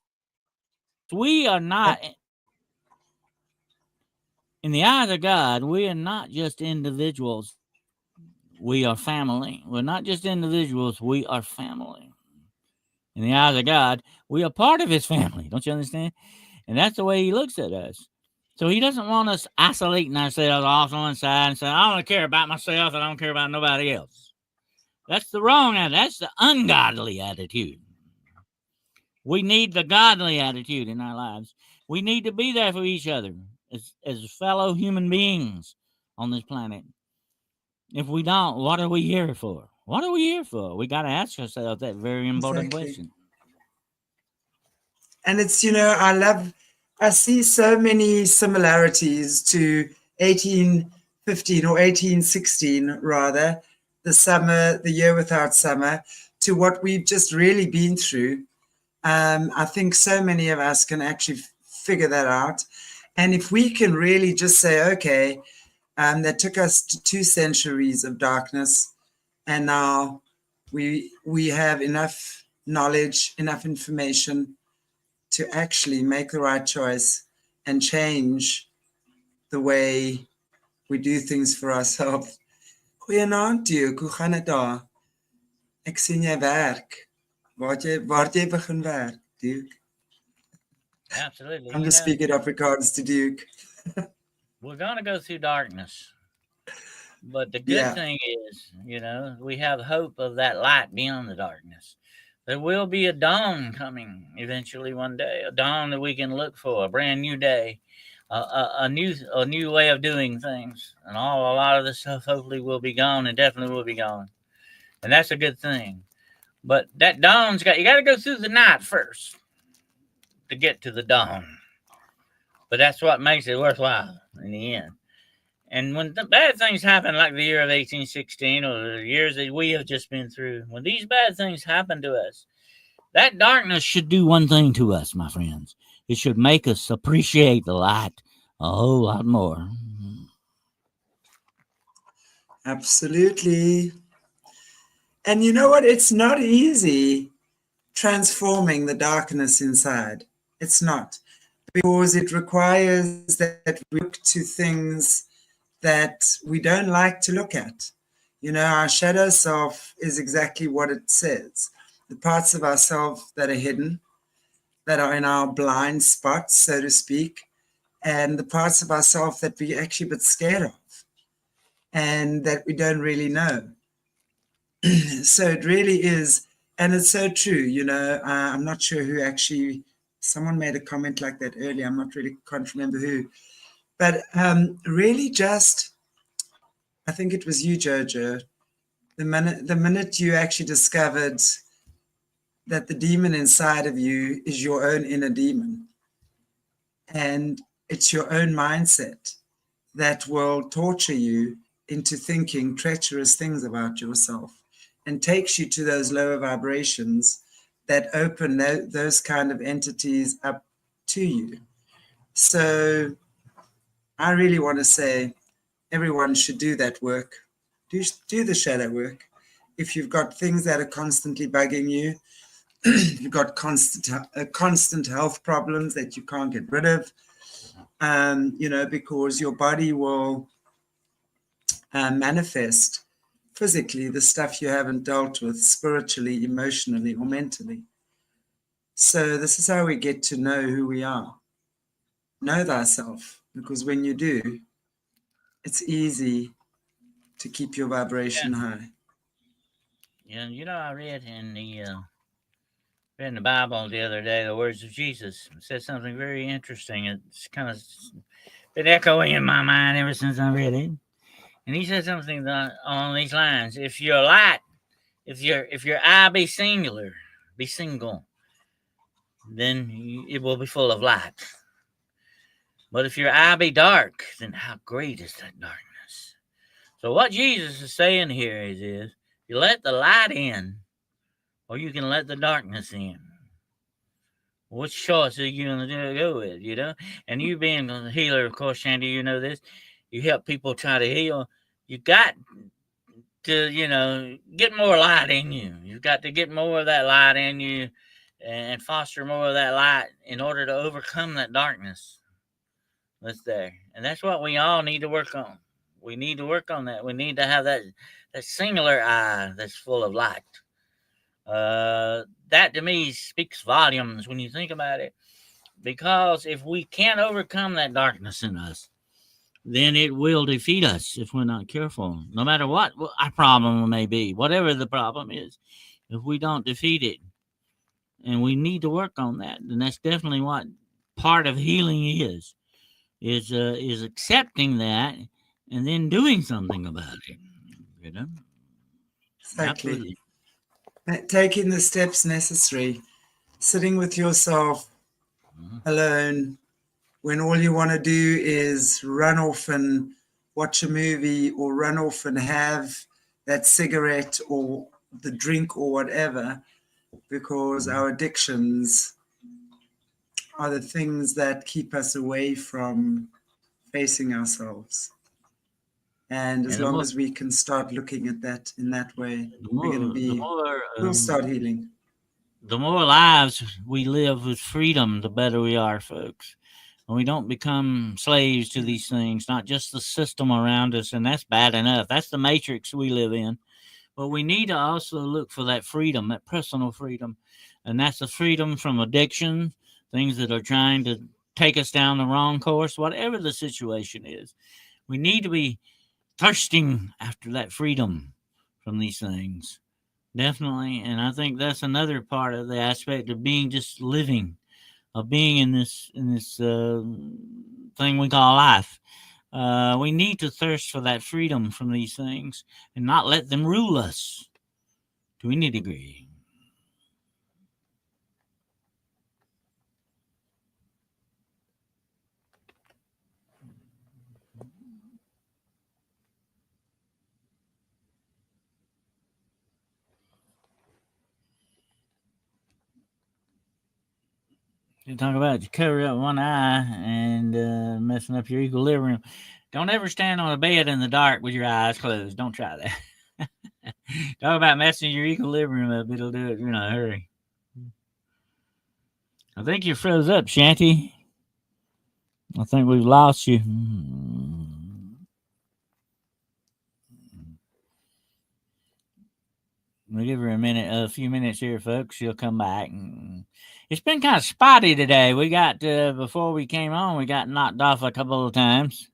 we are not, Yep. in the eyes of God, we are not just individuals. We are family. We're not just individuals. We are family. In the eyes of God, we are part of His family. Don't you understand? And that's the way He looks at us. So He doesn't want us isolating ourselves off on one side and saying, "I only care about myself. I don't care about nobody else." That's the wrong attitude. That's the ungodly attitude. We need the godly attitude in our lives. We need to be there for each other as fellow human beings on this planet. If we don't, what are we here for? What are we here for? We got to ask ourselves that very important Exactly. question. And it's, I see so many similarities to 1815 or 1816, rather, the year without summer, to what we've just really been through. I think so many of us can actually figure that out. And if we can really just say, okay, that took us to 2 centuries of darkness, and now we have enough knowledge, enough information to actually make the right choice and change the way we do things for ourselves. Goeienaand, Duke. Hoe gaan dit daar? Ek sien jy werk. Waar jy begin werk, Duke? Absolutely. I'm just speaking Afrikaans to Duke. We're going to go through darkness. But the good Yeah, thing is, we have hope of that light beyond the darkness. There will be a dawn coming eventually one day, a dawn that we can look for, a brand new day, a new way of doing things, and a lot of this stuff hopefully will be gone and definitely will be gone, and that's a good thing. But that you got to go through the night first to get to the dawn. But that's what makes it worthwhile in the end. And when the bad things happen, like the year of 1816 or the years that we have just been through, when these bad things happen to us, that darkness should do one thing to us, my friends. It should make us appreciate the light a whole lot more. absolutely. And you know what? It's not easy transforming the darkness inside. It's not, because it requires that we look to things that we don't like to look at. Our shadow self is exactly what it says. The parts of ourselves that are hidden, that are in our blind spots, so to speak, and the parts of ourselves that we're actually a bit scared of and that we don't really know. So it really is, and it's so true. I'm not sure who actually someone made a comment like that earlier. I'm not really, can't remember who. But really just, I think it was you, Jojo, the minute you actually discovered that the demon inside of you is your own inner demon, and it's your own mindset that will torture you into thinking treacherous things about yourself and takes you to those lower vibrations that open those kind of entities up to you. So I really want to say everyone should do that work. Do the shadow work. If you've got things that are constantly bugging you, you've got constant health problems that you can't get rid of, because your body will manifest physically the stuff you haven't dealt with spiritually, emotionally, or mentally. So this is how we get to know who we are. Know thyself, because when you do, it's easy to keep your vibration high. Yeah, I read in the Bible the other day the words of Jesus. It said something very interesting. It's kind of been echoing in my mind ever since I read it. And he said something on these lines: if your light, if your eye be single, then it will be full of light. But if your eye be dark, then how great is that darkness? So what Jesus is saying here is you let the light in, or you can let the darkness in. Which choice are you going to go with, And you being a healer, of course, Shandy, you know this. You help people try to heal. You got to, get more light in you. You've got to get more of that light in you and foster more of that light in order to overcome that darkness that's there. And that's what we all need to work on. We need to work on that. We need to have that singular eye that's full of light. That to me speaks volumes when you think about it. Because if we can't overcome that darkness in us, then it will defeat us if we're not careful. No matter what our problem may be, whatever the problem is, if we don't defeat it, and we need to work on that, and that's definitely what part of healing is accepting that and then doing something about it. Exactly. Absolutely. Taking the steps necessary, sitting with yourself alone when all you want to do is run off and watch a movie or run off and have that cigarette or the drink or whatever, because our addictions are the things that keep us away from facing ourselves. And as long as we can start looking at that in that way, we'll start healing. The more lives we live with freedom, the better we are, folks. And we don't become slaves to these things, not just the system around us, and that's bad enough. That's the matrix we live in. But we need to also look for that freedom, that personal freedom. And that's the freedom from addiction, things that are trying to take us down the wrong course, whatever the situation is. We need to be thirsting after that freedom from these things. Definitely. And I think that's another part of the aspect of being just living, of being in this thing we call life. We need to thirst for that freedom from these things and not let them rule us to any degree. You talk about you cover up one eye and messing up your equilibrium. Don't ever stand on a bed in the dark with your eyes closed. Don't try that. Talk about messing your equilibrium up. It'll do it in a hurry. I think you froze up, Shanty. I think we've lost you. We'll give her a few minutes here, folks. She'll come back. It's been kind of spotty today. We got before we came on, we got knocked off a couple of times.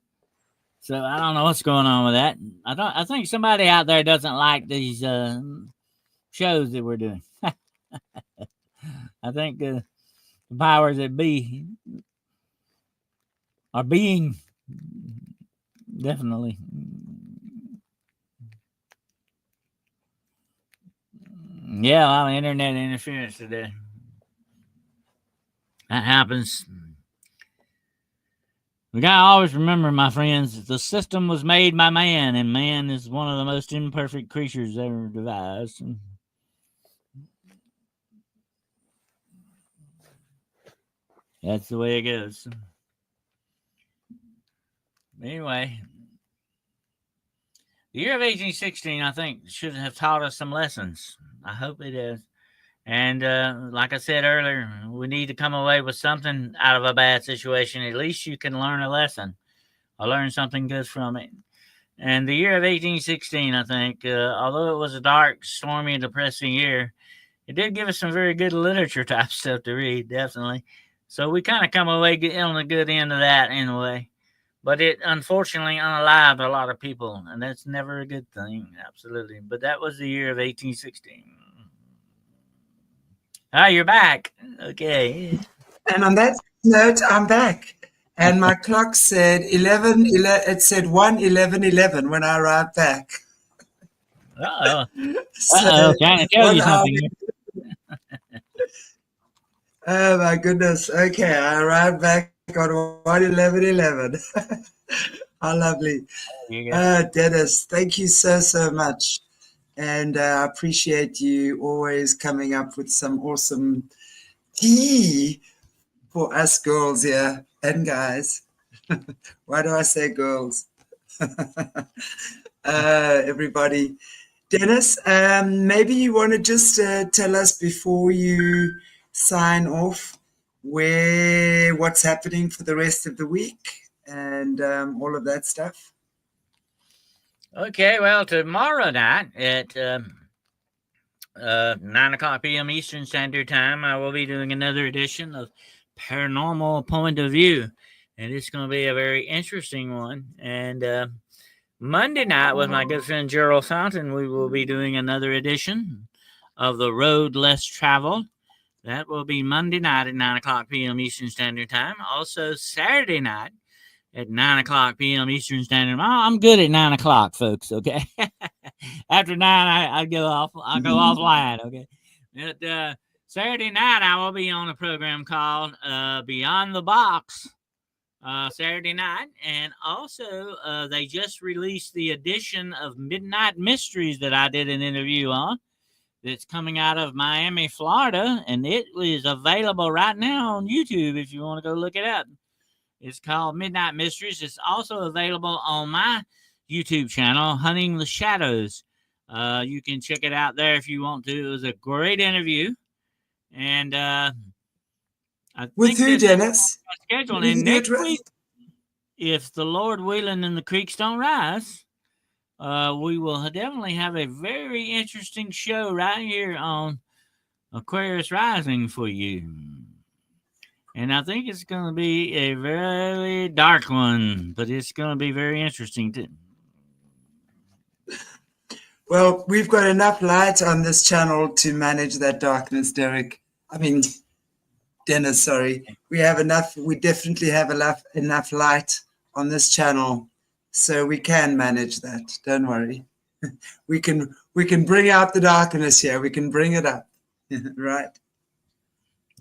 So I don't know what's going on with that. I think somebody out there doesn't like these shows that we're doing. I think the powers that be are being definitely. Yeah, a lot of internet interference today. That happens. We gotta always remember, my friends, the system was made by man, and man is one of the most imperfect creatures ever devised. That's the way it goes. Anyway, the year of 1816, I think, should have taught us some lessons. I hope it is. And like I said earlier, we need to come away with something out of a bad situation. At least you can learn a lesson or learn something good from it. And the year of 1816, I think, although it was a dark, stormy, and depressing year, it did give us some very good literature type stuff to read, definitely. So we kind of come away on the good end of that in a way. But it unfortunately unalived a lot of people, and that's never a good thing, absolutely. But that was the year of 1816. Ah, you're back. Okay. And on that note, I'm back. And my clock said 11, it said 1:11:11 when I arrived back. Uh-oh. So Trying to tell 1 you hour. something here. Oh my goodness. Okay, I arrived back on 1:11:11. How lovely. There you go. Dennis, thank you so much. And I appreciate you always coming up with some awesome tea for us girls here and guys. Why do I say girls? Everybody. Dennis, maybe you want to just tell us before you sign off what's happening for the rest of the week and all of that stuff. Okay, well, tomorrow night at 9 o'clock p.m. Eastern Standard Time, I will be doing another edition of Paranormal Point of View. And it's going to be a very interesting one. And Monday night, with my good friend Gerald Fountain, we will be doing another edition of The Road Less Traveled. That will be Monday night at 9 o'clock p.m. Eastern Standard Time. Also, Saturday night at 9 o'clock p.m. Eastern Standard Time. I'm good at 9 o'clock, folks, okay? After 9, I go off. I go offline, okay? But, Saturday night, I will be on a program called Beyond the Box Saturday night. And also, they just released the edition of Midnight Mysteries that I did an interview on. That's coming out of Miami, Florida. And it is available right now on YouTube if you want to go look it up. It's called Midnight Mysteries. It's also available on my YouTube channel, Hunting the Shadows. You can check it out there if you want to. It was a great interview. And with who, Dennis? Schedule. And next week, if the Lord willing and the creeks don't rise, we will definitely have a very interesting show right here on Aquarius Rising for you. And I think it's going to be a very dark one, but it's going to be very interesting too. Well, we've got enough light on this channel to manage that darkness, Dennis, sorry. We definitely have enough light on this channel, so we can manage that. Don't worry. We can bring out the darkness here. We can bring it up. Right?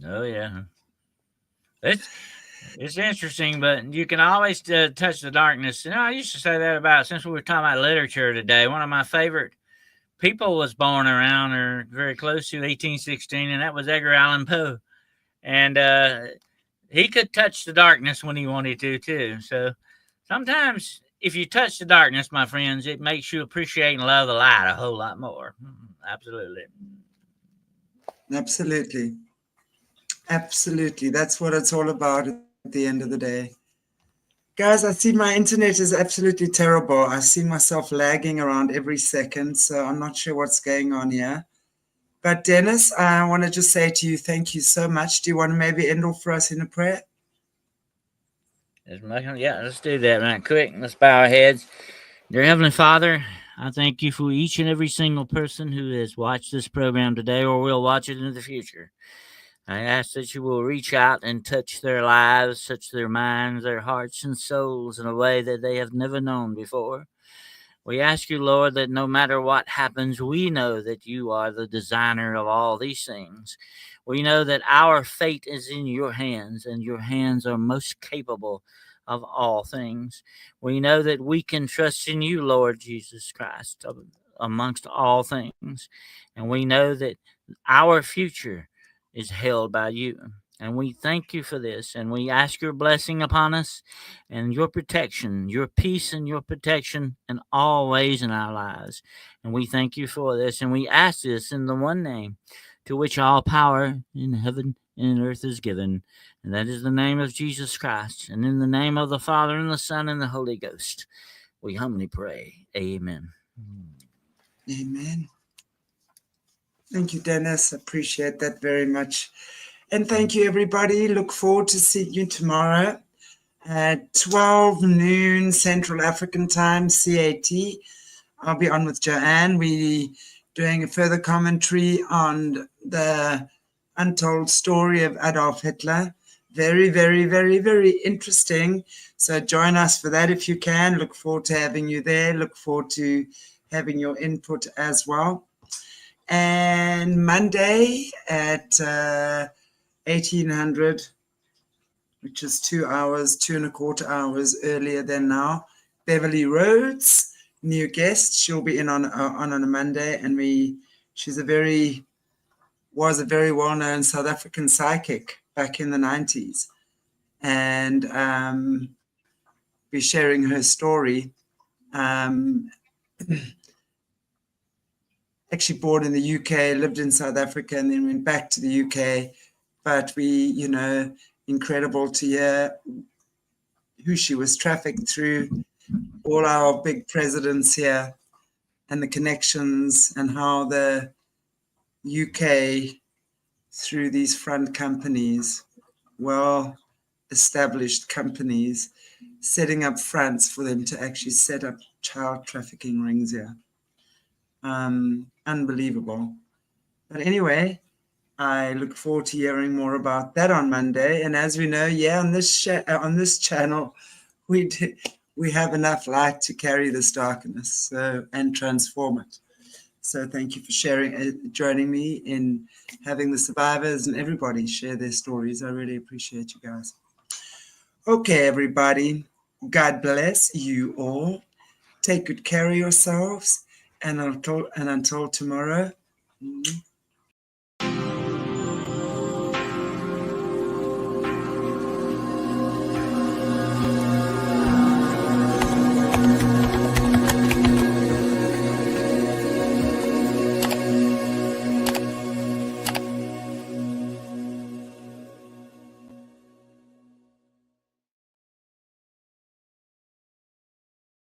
Oh, yeah. It's interesting, but you can always touch the darkness. I used to say that about, since we were talking about literature today, one of my favorite people was born around or very close to 1816, and that was Edgar Allan Poe. And he could touch the darkness when he wanted to, too. So sometimes if you touch the darkness, my friends, it makes you appreciate and love the light a whole lot more. Absolutely. Absolutely. That's what it's all about at the end of the day. Guys, I see my internet is absolutely terrible. I see myself lagging around every second, so I'm not sure what's going on here. But Dennis, I want to just say to you, thank you so much. Do you want to maybe end off for us in a prayer? Yeah, let's do that right quick. Let's bow our heads. Dear Heavenly Father, I thank you for each and every single person who has watched this program today or will watch it in the future. I ask that you will reach out and touch their lives, touch their minds, their hearts, and souls in a way that they have never known before. We ask you, Lord, that no matter what happens, we know that you are the designer of all these things. We know that our fate is in your hands, and your hands are most capable of all things. We know that we can trust in you, Lord Jesus Christ, amongst all things. And we know that our future is held by you. And we thank you for this. And we ask your blessing upon us and your protection, your peace and your protection in all ways in our lives. And we thank you for this. And we ask this in the one name to which all power in heaven and in earth is given. And that is the name of Jesus Christ. And in the name of the Father and the Son and the Holy Ghost, we humbly pray. Amen. Amen. Thank you, Dennis. Appreciate that very much. And thank you, everybody. Look forward to seeing you tomorrow at 12 noon Central African Time, CAT. I'll be on with Joanne. We're doing a further commentary on the untold story of Adolf Hitler. Very, very, very, very interesting. So join us for that if you can. Look forward to having you there. Look forward to having your input as well. And Monday at 1800, which is 2 hours, 2.25 hours earlier than now, Beverly Rhodes, new guest. She'll be in on a Monday, and was a very well-known South African psychic back in the 90s, and be sharing her story. Actually born in the UK, lived in South Africa, and then went back to the UK. But incredible to hear who she was trafficked through, all our big presidents here, and the connections, and how the UK, through these front companies, well-established companies, setting up fronts for them to actually set up child trafficking rings here. Unbelievable. But anyway, I look forward to hearing more about that on Monday. And as we know, on this channel, we have enough light to carry this darkness and transform it. So thank you for joining me in having the survivors and everybody share their stories. I really appreciate you guys. Okay, everybody. God bless you all. Take good care of yourselves. And until tomorrow.